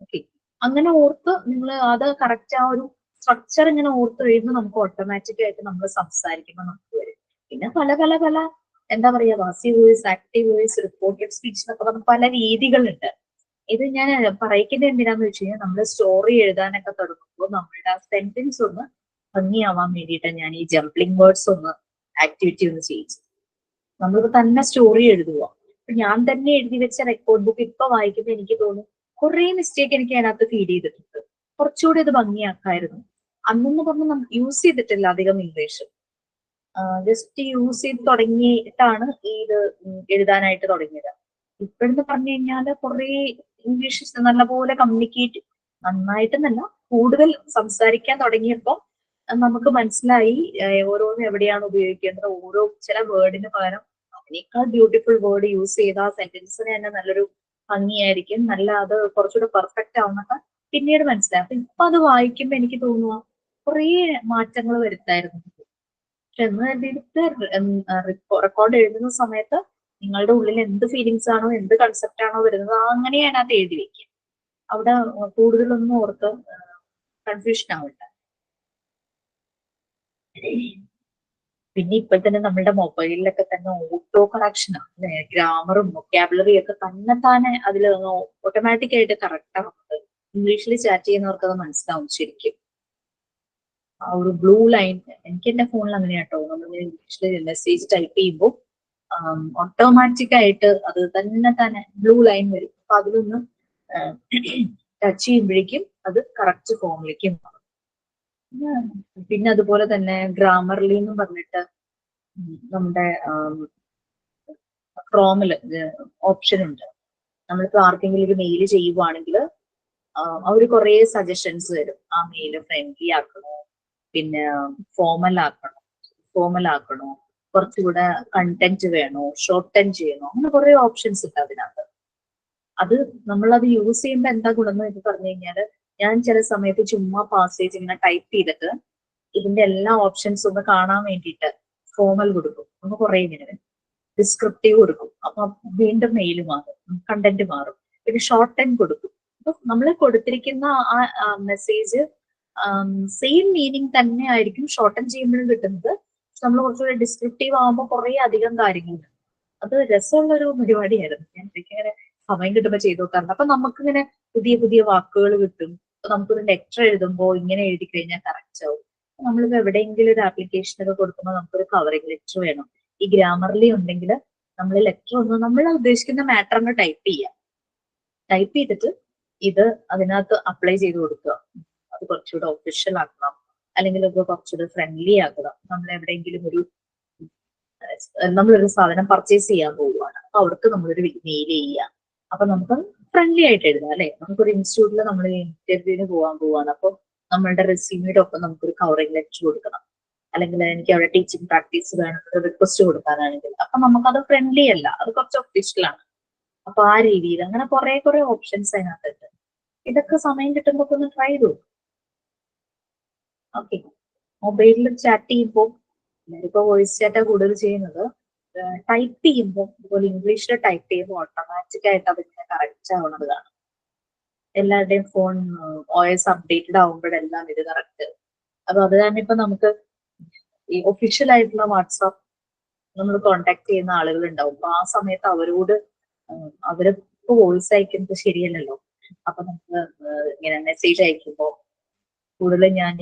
ഓക്കെ, അങ്ങനെ ഓർത്ത് നിങ്ങൾ അത് കറക്റ്റ് ആ ഒരു സ്ട്രക്ചർ ഇങ്ങനെ ഓർത്ത് കഴിയുമ്പോൾ നമുക്ക് ഓട്ടോമാറ്റിക് ആയിട്ട് നമ്മൾ സംസാരിക്കുമ്പോൾ നമുക്ക് വരും. പിന്നെ പല എന്താ പറയാ, passive voice, active voice, reported speech എന്നൊക്കെ പറഞ്ഞ പല രീതികളുണ്ട്. ഇത് ഞാൻ പറയിക്കുന്നത് എന്തിനാന്ന് വെച്ച് കഴിഞ്ഞാൽ നമ്മൾ സ്റ്റോറി എഴുതാനൊക്കെ തുടങ്ങുമ്പോൾ നമ്മളുടെ ആ സെന്റൻസ് ഒന്ന് ഭംഗിയാവാൻ വേണ്ടിയിട്ടാണ് ഞാൻ ഈ ജംപ്ലിംഗ് വേർഡ്സ് ഒന്ന് ആക്ടിവിറ്റി ഒന്ന് ചെയ്യിച്ചു. നമ്മളിപ്പോ തന്നെ സ്റ്റോറി എഴുതുക. ഞാൻ തന്നെ എഴുതി വെച്ച റെക്കോർഡ് ബുക്ക് ഇപ്പൊ വായിക്കുമ്പോൾ എനിക്ക് തോന്നും കുറെ മിസ്റ്റേക്ക് എനിക്ക് അതിനകത്ത് ഫീഡ് ചെയ്തിട്ടുണ്ട്, കുറച്ചുകൂടി ഇത് ഭംഗിയാക്കായിരുന്നു. അന്നെന്ന് പറഞ്ഞാൽ നമ്മൾ യൂസ് ചെയ്തിട്ടില്ല അധികം ഇംഗ്ലീഷ്, ജസ്റ്റ് യൂസ് ചെയ്ത് തുടങ്ങിയിട്ടാണ് ഇത് എഴുതാനായിട്ട് തുടങ്ങിയത്. ഇപ്പോഴെന്ന് പറഞ്ഞു കഴിഞ്ഞാൽ കുറെ ഇംഗ്ലീഷ് നല്ലപോലെ കമ്മ്യൂണിക്കേറ്റ്, നന്നായിട്ടെന്നല്ല കൂടുതൽ സംസാരിക്കാൻ തുടങ്ങിയപ്പോൾ നമുക്ക് മനസ്സിലായി ഓരോന്നും എവിടെയാണ് ഉപയോഗിക്കേണ്ടത്. ഓരോ ചില വേർഡിന് പകരം അതിനേക്കാൾ ബ്യൂട്ടിഫുൾ വേർഡ് യൂസ് ചെയ്ത ആ സെന്റൻസിന് തന്നെ നല്ലൊരു ഭംഗിയായിരിക്കും, നല്ല അത് കുറച്ചുകൂടെ പെർഫെക്റ്റ് ആവുന്നൊക്കെ പിന്നീട് മനസ്സിലായി. അപ്പൊ ഇപ്പൊ അത് വായിക്കുമ്പോ എനിക്ക് തോന്നുക കുറേ മാറ്റങ്ങൾ വരുത്തായിരുന്നു. പക്ഷെ എന്ന് കരുതിയിട്ട് റെക്കോർഡ് എഴുതുന്ന സമയത്ത് നിങ്ങളുടെ ഉള്ളിൽ എന്ത് ഫീലിങ്സ് ആണോ, എന്ത് കൺസെപ്റ്റ് ആണോ വരുന്നത് അങ്ങനെയാണ് അത് എഴുതി വെക്കുക. അവിടെ കൂടുതലൊന്നും ഓർത്ത് കൺഫ്യൂഷൻ ആവണ്ട. പിന്നെ ഇപ്പൊ തന്നെ നമ്മളുടെ മൊബൈലിലൊക്കെ തന്നെ ഓട്ടോ കറക്ഷനാണ് അല്ലെ? ഗ്രാമറും വൊക്കാബുലറിയും ഒക്കെ തന്നെ അതിൽ ഓട്ടോമാറ്റിക് ആയിട്ട് കറക്റ്റ് ആവുന്നത്. ഇംഗ്ലീഷിൽ ചാറ്റ് ചെയ്യുന്നവർക്ക് അത് മനസ്സിലാവും ശരിക്കും. ആ ഒരു ബ്ലൂ ലൈൻ, എനിക്ക് എന്റെ ഫോണിൽ അങ്ങനെ കേട്ടോ, നമ്മൾ ഇംഗ്ലീഷിൽ മെസ്സേജ് ടൈപ്പ് ചെയ്യുമ്പോൾ ഓട്ടോമാറ്റിക് ആയിട്ട് അത് തന്നെ ബ്ലൂ ലൈൻ വരും. അപ്പൊ അതിലൊന്ന് ടച്ച് ചെയ്യുമ്പോഴേക്കും അത് കറക്റ്റ് ഫോമിലേക്ക് മാറും. പിന്നെ അതുപോലെ തന്നെ ഗ്രാമർലി എന്ന് പറഞ്ഞിട്ട് നമ്മുടെ ക്രോമില് ഓപ്ഷൻ ഉണ്ട്. നമ്മളിപ്പോ ആർക്കെങ്കിലും ഒരു മെയിൽ ചെയ്യുവാണെങ്കിൽ അവർ കുറെ സജഷൻസ് തരും. ആ മെയിൽ ഫ്രണ്ട്ലി ആക്കണോ, പിന്നെ ഫോമൽ ആക്കണോ, കുറച്ചുകൂടെ കണ്ടന്റ് വേണോ, ഷോർട്ടൻ ചെയ്യണോ, അങ്ങനെ കുറെ ഓപ്ഷൻസ് ഉണ്ട് അതിനകത്ത്. അത് നമ്മളത് യൂസ് ചെയ്യുമ്പോൾ എന്താ ഗുണം എന്ന് പറഞ്ഞു കഴിഞ്ഞാല്, ഞാൻ ചില സമയത്ത് ചുമ്മാ പാസേജ് ഇങ്ങനെ ടൈപ്പ് ചെയ്തിട്ട് ഇതിന്റെ എല്ലാ ഓപ്ഷൻസും ഒന്ന് കാണാൻ വേണ്ടിയിട്ട് ഫോമൽ കൊടുക്കും, ഒന്ന് കുറെ ഇങ്ങനെ ഡിസ്ക്രിപ്റ്റീവ് കൊടുക്കും. അപ്പൊ വീണ്ടും മെയിൽ മാറും, കണ്ടന്റ് മാറും. പിന്നെ ഷോർട്ടൻ കൊടുക്കും. അപ്പൊ നമ്മൾ കൊടുത്തിരിക്കുന്ന ആ മെസ്സേജ് സെയിം മീനിങ് തന്നെ ആയിരിക്കും ഷോർട്ടൻ ചെയ്യുമ്പോഴും കിട്ടുന്നത്. നമ്മൾ കുറച്ചുകൂടെ ഡിസ്ക്രിപ്റ്റീവ് ആകുമ്പോൾ കുറെ അധികം കാര്യങ്ങളുണ്ട്. അത് രസമുള്ള ഒരു പരിപാടിയായിരുന്നു. ഞാൻ ഇങ്ങനെ സമയം കിട്ടുമ്പോൾ ചെയ്തു നോക്കാറുണ്ട്. അപ്പൊ നമുക്കിങ്ങനെ പുതിയ പുതിയ വാക്കുകൾ കിട്ടും. അപ്പൊ നമുക്കൊരു ലെറ്റർ എഴുതുമ്പോൾ ഇങ്ങനെ എഴുതി കഴിഞ്ഞാൽ കറക്റ്റ് ആവും. നമ്മളിപ്പോ എവിടെയെങ്കിലും ഒരു ആപ്ലിക്കേഷനൊക്കെ കൊടുക്കുമ്പോൾ നമുക്കൊരു കവറിംഗ് ലെറ്റർ വേണം. ഈ ഗ്രാമർലി ഉണ്ടെങ്കിൽ നമ്മൾ ലെറ്റർ ഒന്ന് നമ്മൾ ഉദ്ദേശിക്കുന്ന മാറ്റർ ഒന്ന് ടൈപ്പ് ചെയ്തിട്ട് ഇത് അതിനകത്ത് അപ്ലൈ ചെയ്ത് കൊടുക്കുക. അത് കുറച്ചുകൂടെ ഒഫീഷ്യൽ ആക്കണം, അല്ലെങ്കിൽ അത് കുറച്ചുകൂടെ ഫ്രണ്ട്ലി ആക്കണം. നമ്മൾ എവിടെയെങ്കിലും നമ്മളൊരു സാധനം പർച്ചേസ് ചെയ്യാൻ പോവുകയാണ്, അപ്പൊ അവർക്ക് നമ്മളൊരു മെയിൽ ചെയ്യുക. അപ്പൊ നമുക്ക് ഫ്രണ്ട്ലി ആയിട്ട് എഴുതാം അല്ലെ. നമുക്കൊരു ഇൻസ്റ്റിറ്റ്യൂട്ടിൽ നമ്മൾ ഇന്റർവ്യൂവിന് പോകാൻ പോവാണ്, അപ്പൊ നമ്മളുടെ റെസ്യൂമിയുടെ ഒപ്പം നമുക്കൊരു കവറിംഗ് ലെറ്റർ കൊടുക്കണം. അല്ലെങ്കിൽ എനിക്ക് അവിടെ ടീച്ചിങ് പ്രാക്ടീസ് വേണം, റിക്വസ്റ്റ് കൊടുക്കാനാണെങ്കിൽ അപ്പൊ നമുക്കത് ഫ്രണ്ട്ലി അല്ല, അത് കുറച്ച് ഒഫീഷ്യലാണ്. അപ്പൊ ആ രീതിയിൽ അങ്ങനെ കുറെ ഓപ്ഷൻസ് അതിനകത്തുണ്ട്. ഇതൊക്കെ സമയം കിട്ടുമ്പോൾ ഒന്ന് ട്രൈ ചെയ്തു. ഓക്കെ, മൊബൈലിൽ ചാറ്റ് ചെയ്യുമ്പോൾ ഇപ്പൊ വോയിസ് ചാറ്റാ കൂടുതൽ ചെയ്യുന്നത്. ടൈപ്പ് ചെയ്യുമ്പോൾ ഇതുപോലെ ഇംഗ്ലീഷിൽ ടൈപ്പ് ചെയ്യുമ്പോൾ ഓട്ടോമാറ്റിക് ആയിട്ട് അതിങ്ങനെ കറക്റ്റ് ആവുന്നത് കാണാം. എല്ലാവരുടെയും ഫോൺ OS അപ്ഡേറ്റഡ് ആവുമ്പോഴെല്ലാം ഇത് കറക്റ്റ്. അപ്പൊ അത് തന്നെ ഇപ്പൊ നമുക്ക് ഈ ഒഫീഷ്യൽ ആയിട്ടുള്ള വാട്സാപ്പ് നമ്മൾ കോണ്ടാക്ട് ചെയ്യുന്ന ആളുകൾ ഉണ്ടാവും. അപ്പൊ ആ സമയത്ത് അവരിപ്പോ വോയിസ് അയക്കുന്നത് ശരിയല്ലല്ലോ. അപ്പൊ നമുക്ക് ഇങ്ങനെ മെസ്സേജ് അയക്കുമ്പോൾ കൂടുതൽ ഞാൻ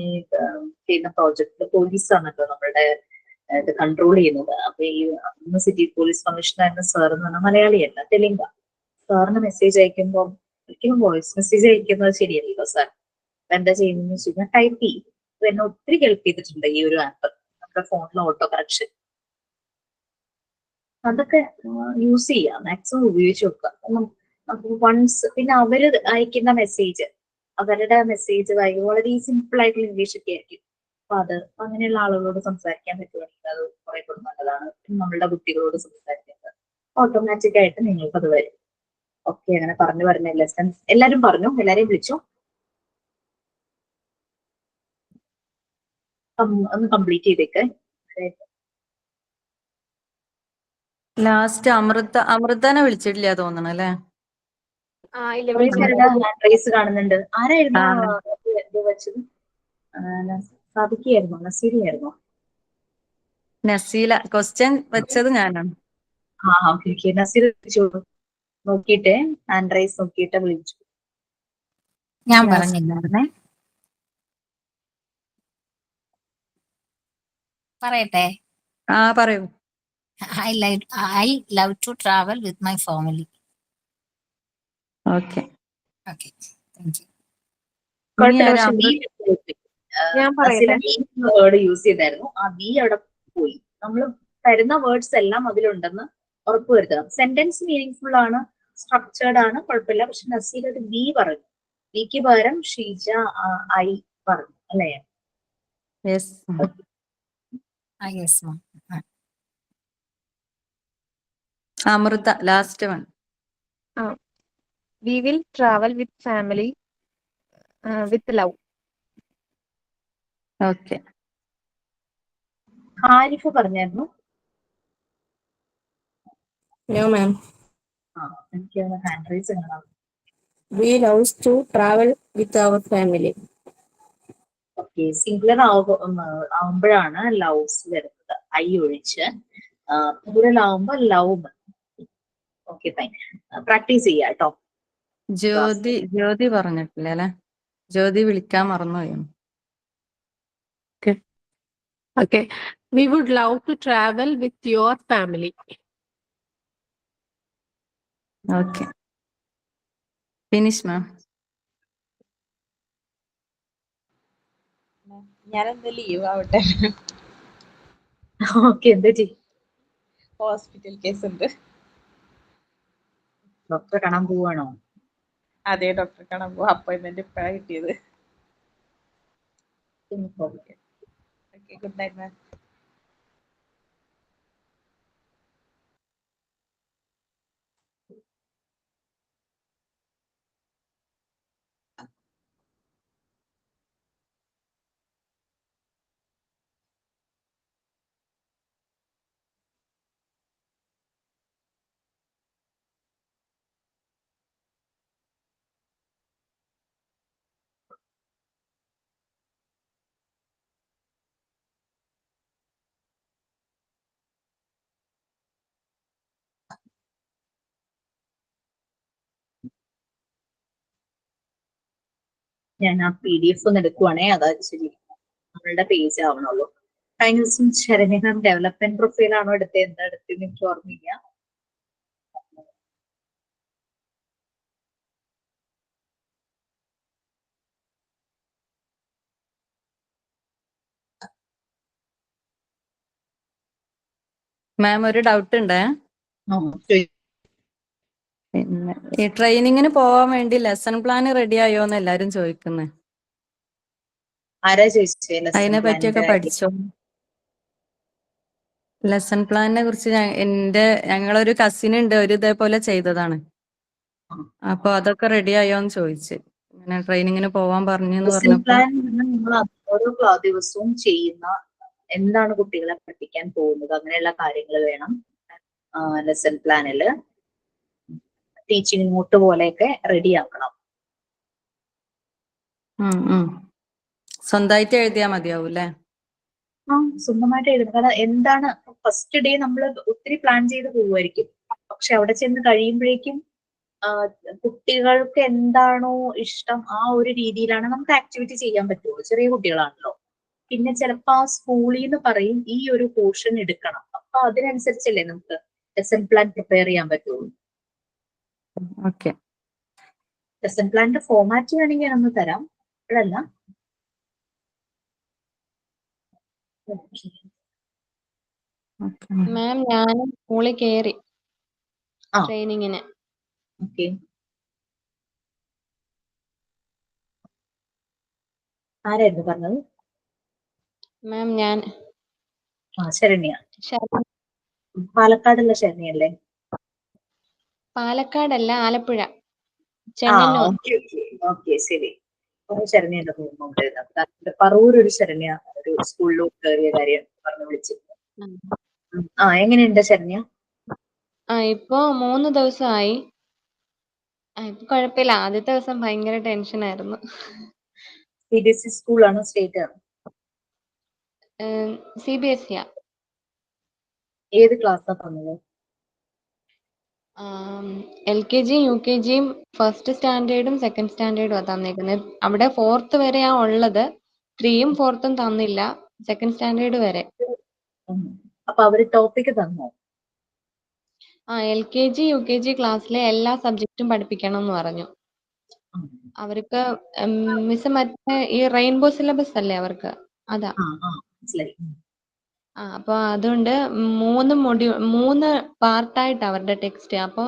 ചെയ്യുന്ന പ്രോജക്ട് പോലീസാണല്ലോ നമ്മളുടെ ഇത് കൺട്രോൾ ചെയ്യുന്നത്. അപ്പൊ ഈ സിറ്റി പോലീസ് കമ്മീഷണർ എന്ന സാർ എന്ന് പറഞ്ഞാൽ മലയാളിയല്ല, തെലുങ്ക. സാറിന് മെസ്സേജ് അയക്കുമ്പോൾ ഒരിക്കലും വോയിസ് മെസ്സേജ് അയക്കുന്നത് ശരിയല്ലല്ലോ സാർ. അപ്പൊ എന്താ ചെയ്യുന്നതെന്ന് വെച്ച് കഴിഞ്ഞാൽ ടൈപ്പ് ചെയ്യും. എന്നെ ഒത്തിരി ഹെൽപ്പ് ചെയ്തിട്ടുണ്ട് ഈ ഒരു ആപ്പ്, നമ്മുടെ ഫോണിലെ ഓട്ടോ കറക്ഷൻ. അതൊക്കെ യൂസ് ചെയ്യാം, മാക്സിമം ഉപയോഗിച്ച് നോക്കുക. വൺസ് പിന്നെ അവര് അയക്കുന്ന മെസ്സേജ്, അവരുടെ മെസ്സേജ് വളരെ സിമ്പിൾ ആയിട്ടുള്ള ഇംഗ്ലീഷ് ഒക്കെ ആയിരിക്കും. അപ്പൊ അങ്ങനെയുള്ള ആളുകളോട് സംസാരിക്കാൻ പറ്റുവാണെങ്കിൽ അത് കുറെ കൂടെ നല്ലതാണ്. നമ്മളുടെ കുട്ടികളോട് സംസാരിക്കുന്നത് ഓട്ടോമാറ്റിക് ആയിട്ട് നിങ്ങൾക്ക് അത് വരും. ഓക്കെ, അങ്ങനെ പറഞ്ഞു ലെസൺ എല്ലാരും പറഞ്ഞു, എല്ലാരെയും വിളിച്ചു. ഒന്ന് കംപ്ലീറ്റ് ചെയ്തേക്ക്. ലാസ്റ്റ് അമൃതനെ വിളിച്ചിട്ടില്ല തോന്നണം അല്ലെ. കുറെ പേരുടെ ഹാൻഡ് റൈസ് കാണുന്നുണ്ട്. ആരായിരുന്നു ഇത് വെച്ചത്? സാധിക്കായിരുന്നോ, നസീറിയായിരുന്നോ? നസീല ക്വസ്റ്റ്യൻ വെച്ചത് ഞാനാണ്. ഓക്കെ. നസീർ വിളിച്ചോളൂ. നോക്കിട്ടെ, ഹാൻഡ് റൈസ് നോക്കിയിട്ട് വിളിച്ചു. ഞാൻ പറഞ്ഞില്ലായിരുന്നേ, പറയട്ടെ. പറയൂ. I love to travel with my family. Okay, Okay, thank you. ഞാൻ പറയട്ടെ. വേർഡ് യൂസ് ചെയ്തായിരുന്നു. ആ ബി അവിടെ പോയി. നമ്മൾ തരുന്ന വേർഡ്സ് എല്ലാം അതിലുണ്ടെന്ന് ഉറപ്പുവരുത്തണം. സെന്റൻസ് മീനിങ് ഫുൾ ആണ്, സ്ട്രക്ചേർഡ് ആണ്, കുഴപ്പമില്ല. പക്ഷെ നസീർ ഒരു ബി പറഞ്ഞു. ബിക്ക് പകരം ഷീജ ഐ പറഞ്ഞു അല്ലേ? Yes. Yes, ma'am. Amritha last one. We will travel with family with love. Okay. Arif പറഞ്ഞായിരുന്നു. No, ma'am. എനിക്ക് ഹാൻഡ് റൈസ് കാണാം. We love to travel with our family. Okay, singular ആവുമ്പോഴാണ് ലവ്സ് വരുന്നത്, ഐ ഒഴിച്ച്. പ്ലൂറൽ ആവുമ്പോ ലവ്. Okay, fine. പ്രാക്ടീസ് ചെയ്യാം കേട്ടോ. ജ്യോതി പറഞ്ഞിട്ടില്ല അല്ലെ? ജ്യോതി വിളിക്കാൻ മറന്നുപോയി. Okay. We would love to travel with your family. Okay, finish ma'am. ഞാനെന്താ ലീവ് ആവട്ടെ? ഓക്കെ, എന്താ ചെയ്യും? ഹോസ്പിറ്റൽ കേസ് ഉണ്ട്. ഡോക്ടറെ കാണാൻ പോവാണോ? അതേ, ഡോക്ടറെ കാണാൻ പോവാ. അപ്പോയിന്റ്മെന്റ് ഇപ്പഴാണ് കിട്ടിയത്. ഓക്കെ, ഗുഡ് നൈറ്റ് മാം. ഞാൻ ആ PDF ഒന്ന് എടുക്കുവാണേ, അതാ ശരി, നമ്മളുടെ പേജ് ആവണുള്ളൂ. കഴിഞ്ഞ ദിവസം ശരണ്യ മാം ഡെവലപ്മെന്റ് പ്രൊഫൈൽ ആണോ എടുത്തത്, എന്താ എടുത്തതെന്ന് എനിക്ക് ഓർമ്മയില്ല. മാം ഒരു ഡൗട്ട് ഉണ്ട്. ആ, ചോദിക്കൂ. പിന്നെ ഈ ട്രെയിനിങ്ങിന് പോവാൻ വേണ്ടി ലെസൺ പ്ലാൻ റെഡി ആയോന്ന് എല്ലാരും ചോദിക്കുന്നത്. ആരാ ചോദിച്ചേ ലെസൺ അതിനെ പറ്റിയൊക്കെ പ്ലാനിന്റെ? പഠിച്ചോ? ലെസൺ പ്ലാനിനെ കുറിച്ച് ഞങ്ങളൊരു കസിൻ ഉണ്ട്, ഒരു ഇതേപോലെ ചെയ്തതാണ്. അപ്പൊ അതൊക്കെ റെഡി ആയോന്ന് ചോദിച്ചു. ഇങ്ങനെ ട്രെയിനിങ്ങിന് പോവാൻ പറഞ്ഞെന്ന് ലെസൺ പറഞ്ഞപ്പോ. പ്ലാൻ നിങ്ങൾ ഓരോ ദിവസവും ചെയ്യുന്ന എന്താണ് കുട്ടികളെ പഠിപ്പിക്കാൻ പോകുന്നത്, അങ്ങനെയുള്ള കാര്യങ്ങൾ വേണം ലെസൺ പ്ലാനില്. ടീച്ചിങ് നോട്ട് പോലെയൊക്കെ റെഡി ആക്കണം. സ്വന്തമായിട്ട് എഴുതിയാ മതിയാവും അല്ലെ? ആ, സ്വന്തമായിട്ട് എഴുതുക. കാരണം എന്താണ് ഫസ്റ്റ് ഡേ നമ്മൾ ഒത്തിരി പ്ലാൻ ചെയ്ത് പോവുമായിരിക്കും, പക്ഷെ അവിടെ ചെന്ന് കഴിയുമ്പോഴേക്കും കുട്ടികൾക്ക് എന്താണോ ഇഷ്ടം ആ ഒരു രീതിയിലാണ് നമുക്ക് ആക്ടിവിറ്റി ചെയ്യാൻ പറ്റുള്ളൂ. ചെറിയ കുട്ടികളാണല്ലോ. പിന്നെ ചിലപ്പോൾ ആ സ്കൂളിൽ നിന്ന് പറയും ഈ ഒരു പോർഷൻ എടുക്കണം, അപ്പൊ അതിനനുസരിച്ചല്ലേ നമുക്ക് ലെസൺ പ്ലാൻ പ്രിപ്പയർ ചെയ്യാൻ പറ്റുള്ളൂ. ഓക്കെ, ലെസൺ പ്ലാനിന്റെ ഫോമാറ്റ് വേണമെങ്കിൽ ഞാനൊന്ന് തരാം, ഇപ്പോഴല്ല. മാം ഞാൻ സ്കൂളിൽ കയറി ആ. ട്രെയിനിങ്ങിന്. ഓക്കെ, ആരായിരുന്നു പറഞ്ഞത്? മാം ഞാൻ ശരണ്യ. ശര- പാലക്കാടുള്ള ശരണ്യല്ലേ? പാലക്കാടല്ല, ആലപ്പുഴ, ആ, ചെങ്ങന്നൂർ. ഓക്കെ ഓക്കെ ഓക്കെ, ശരി. കുറെ ശരണ്യന്റെ തോന്നുന്നുണ്ട്. പറവൂർ ഒരു ശരണ്യ ഒരു സ്കൂളിലോട്ട് കയറിയ കാര്യം പറഞ്ഞു വിളിച്ചു. ആ, എങ്ങനെയുണ്ട് ശരണ്യ? ഇപ്പൊ 3 ദിവസമായി. ഇപ്പൊ കുഴപ്പമില്ല. ആദ്യത്തെ ദിവസം ഭയങ്കര ടെൻഷനായിരുന്നു. CBSE സ്കൂളാണോ സ്റ്റേറ്റ് ആണോ? CBSE യാ. ഏത് ക്ലാസ്സാ പറഞ്ഞത്? LKG UKG ഫസ്റ്റ് സ്റ്റാൻഡേർഡും സെക്കൻഡ് സ്റ്റാൻഡേർഡും ആ തന്നേക്കുന്നത്. അവിടെ 4th വരെയാ ഉള്ളത്. 3യും 4th തന്നില്ല, സെക്കൻഡ് സ്റ്റാൻഡേർഡ് വരെ. അപ്പൊ അവര് ടോപ്പിക് തന്നോ? LKG UKG ക്ലാസ്സിലെ എല്ലാ സബ്ജക്റ്റും പഠിപ്പിക്കണം എന്ന് പറഞ്ഞു. അവർക്ക് മിസ് മറ്റേ ഈ റെയിൻബോ സിലബസ് അല്ലേ അവർക്ക്, അതാ. മനസ്സിലായി. അപ്പൊ അതുകൊണ്ട് 3 പാർട്ടായിട്ട് അവരുടെ ടെക്സ്റ്റ്. അപ്പൊ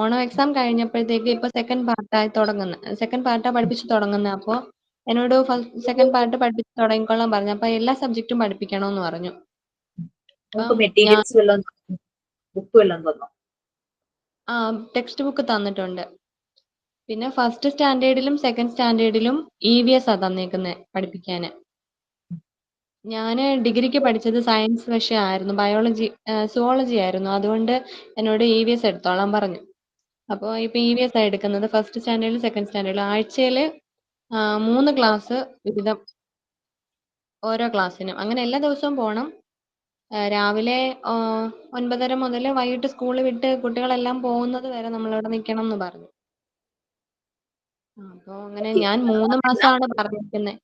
ഓണം എക്സാം കഴിഞ്ഞപ്പോഴത്തേക്ക് ഇപ്പൊ സെക്കൻഡ് പാർട്ടാ പഠിപ്പിച്ചു തുടങ്ങുന്നത്. അപ്പൊ എന്നോട് സെക്കൻഡ് പാർട്ട് പഠിപ്പിച്ച് തുടങ്ങിക്കൊള്ളാൻ പറഞ്ഞു. അപ്പൊ എല്ലാ സബ്ജക്റ്റും പഠിപ്പിക്കണമെന്ന് പറഞ്ഞു. നമുക്ക് മെറ്റീരിയൽസ് വല്ലതും ബുക്ക് വല്ലതും തന്നോ? ടെക്സ്റ്റ് ബുക്ക് തന്നിട്ടുണ്ട്. പിന്നെ ഫസ്റ്റ് സ്റ്റാൻഡേർഡിലും സെക്കൻഡ് സ്റ്റാൻഡേർഡിലും EVS ആ തന്നേക്കുന്നത് പഠിപ്പിക്കാന്. ഞാന് ഡിഗ്രിക്ക് പഠിച്ചത് സയൻസ് വിഷയമായിരുന്നു, സുവോളജി ആയിരുന്നു. അതുകൊണ്ട് എന്നോട് EVS എടുത്തോളാൻ പറഞ്ഞു. അപ്പോൾ ഇപ്പൊ EVS ആ എടുക്കുന്നത് ഫസ്റ്റ് സ്റ്റാൻഡേർഡിലും സെക്കൻഡ് സ്റ്റാൻഡേർഡിലും. ആഴ്ചയില് 3 ക്ലാസ് വിവിധം ഓരോ ക്ലാസ്സിനും. അങ്ങനെ എല്ലാ ദിവസവും പോണം. രാവിലെ 9:30 മുതൽ വൈകിട്ട് സ്കൂൾ വിട്ട് കുട്ടികളെല്ലാം പോകുന്നത് വരെ നമ്മളവിടെ നിൽക്കണം എന്ന് പറഞ്ഞു. അപ്പൊ അങ്ങനെ ഞാൻ 3 മാസമാണ് പറഞ്ഞിരിക്കുന്നത്.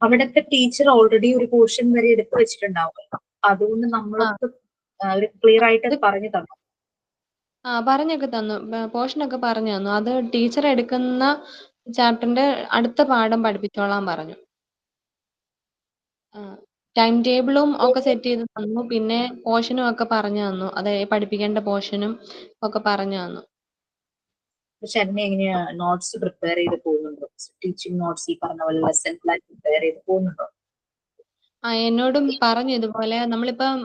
അവിടുത്തെ ടീച്ചർ ഓൾറെഡി ഒരു പോർഷൻ വരെ എടുത്തു വെച്ചിട്ടുണ്ടാവുമല്ലോ. അതുകൊണ്ട് നമ്മൾക്ക് ഒരു ക്ലിയർ ആയിട്ട് പറഞ്ഞു തന്നു. പറഞ്ഞൊക്കെ തന്നു. പോർഷനൊക്കെ പറഞ്ഞു തന്നു. അത് ടീച്ചർ എടുക്കുന്ന ചാപ്റ്ററിന്റെ അടുത്ത പാഠം പഠിപ്പിച്ചോളാൻ പറഞ്ഞു. ടൈം ടേബിളും ഒക്കെ സെറ്റ് ചെയ്ത് തന്നു. പിന്നെ പോർഷനും ഒക്കെ പറഞ്ഞു തന്നു. അത് പഠിപ്പിക്കേണ്ട പോർഷനും ഒക്കെ പറഞ്ഞു തന്നു. ശരണ്യ എങ്ങനെയാ നോട്ട്സ് പ്രിപ്പയർ ചെയ്ത് പോകുന്നുണ്ടോ? ടീച്ചിങ് നോട്ട്സ് ഈ പറഞ്ഞ പോലെ ലെസൺ പ്ലാൻ പ്രിപ്പയർ ചെയ്ത് പോകുന്നുണ്ടോ? എന്നോടും പറഞ്ഞു ഇതുപോലെ. നമ്മളിപ്പം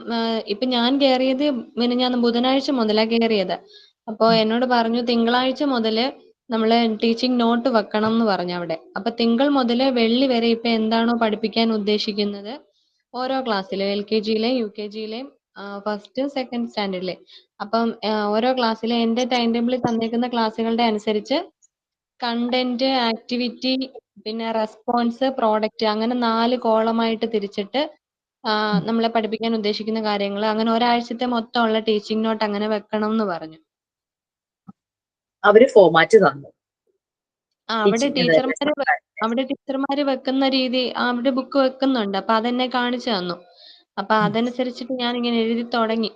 ഇപ്പൊ ഞാൻ കയറിയത് മിനിഞ്ഞാന്ന് ബുധനാഴ്ച മുതലാ കയറിയത്. അപ്പൊ എന്നോട് പറഞ്ഞു തിങ്കളാഴ്ച മുതല് നമ്മള് ടീച്ചിങ് നോട്ട് വെക്കണം എന്ന് പറഞ്ഞു അവിടെ. അപ്പൊ തിങ്കൾ മുതല് വെള്ളി വരെ ഇപ്പൊ എന്താണോ പഠിപ്പിക്കാൻ ഉദ്ദേശിക്കുന്നത് ഓരോ ക്ലാസ്സിലും LKG-യിലെയും UKG-യിലെയും ഫസ്റ്റ് സെക്കൻഡ് സ്റ്റാൻഡേർഡിലെ അപ്പം ഓരോ ക്ലാസ്സിലെ എന്റെ ടൈം ടേബിളിൽ തന്നേക്കുന്ന ക്ലാസ്സുകളുടെ അനുസരിച്ച് കണ്ടന്റ്, ആക്ടിവിറ്റി, പിന്നെ റെസ്പോൺസ്, പ്രോഡക്റ്റ് അങ്ങനെ 4 കോളമായിട്ട് തിരിച്ചിട്ട് നമ്മളെ പഠിപ്പിക്കാൻ ഉദ്ദേശിക്കുന്ന കാര്യങ്ങൾ അങ്ങനെ ഒരാഴ്ചത്തെ മൊത്തമുള്ള ടീച്ചിങ് നോട്ട് അങ്ങനെ വെക്കണം എന്ന് പറഞ്ഞു. അവര് ഫോമാറ്റ് തന്നു. അവിടെ ടീച്ചർമാര് വെക്കുന്ന രീതി അവിടെ ബുക്ക് വെക്കുന്നുണ്ട്. അപ്പൊ അതെന്നെ കാണിച്ചു തന്നു. അപ്പൊ അതനുസരിച്ചിട്ട് ഞാൻ ഇങ്ങനെ എഴുതി തുടങ്ങി.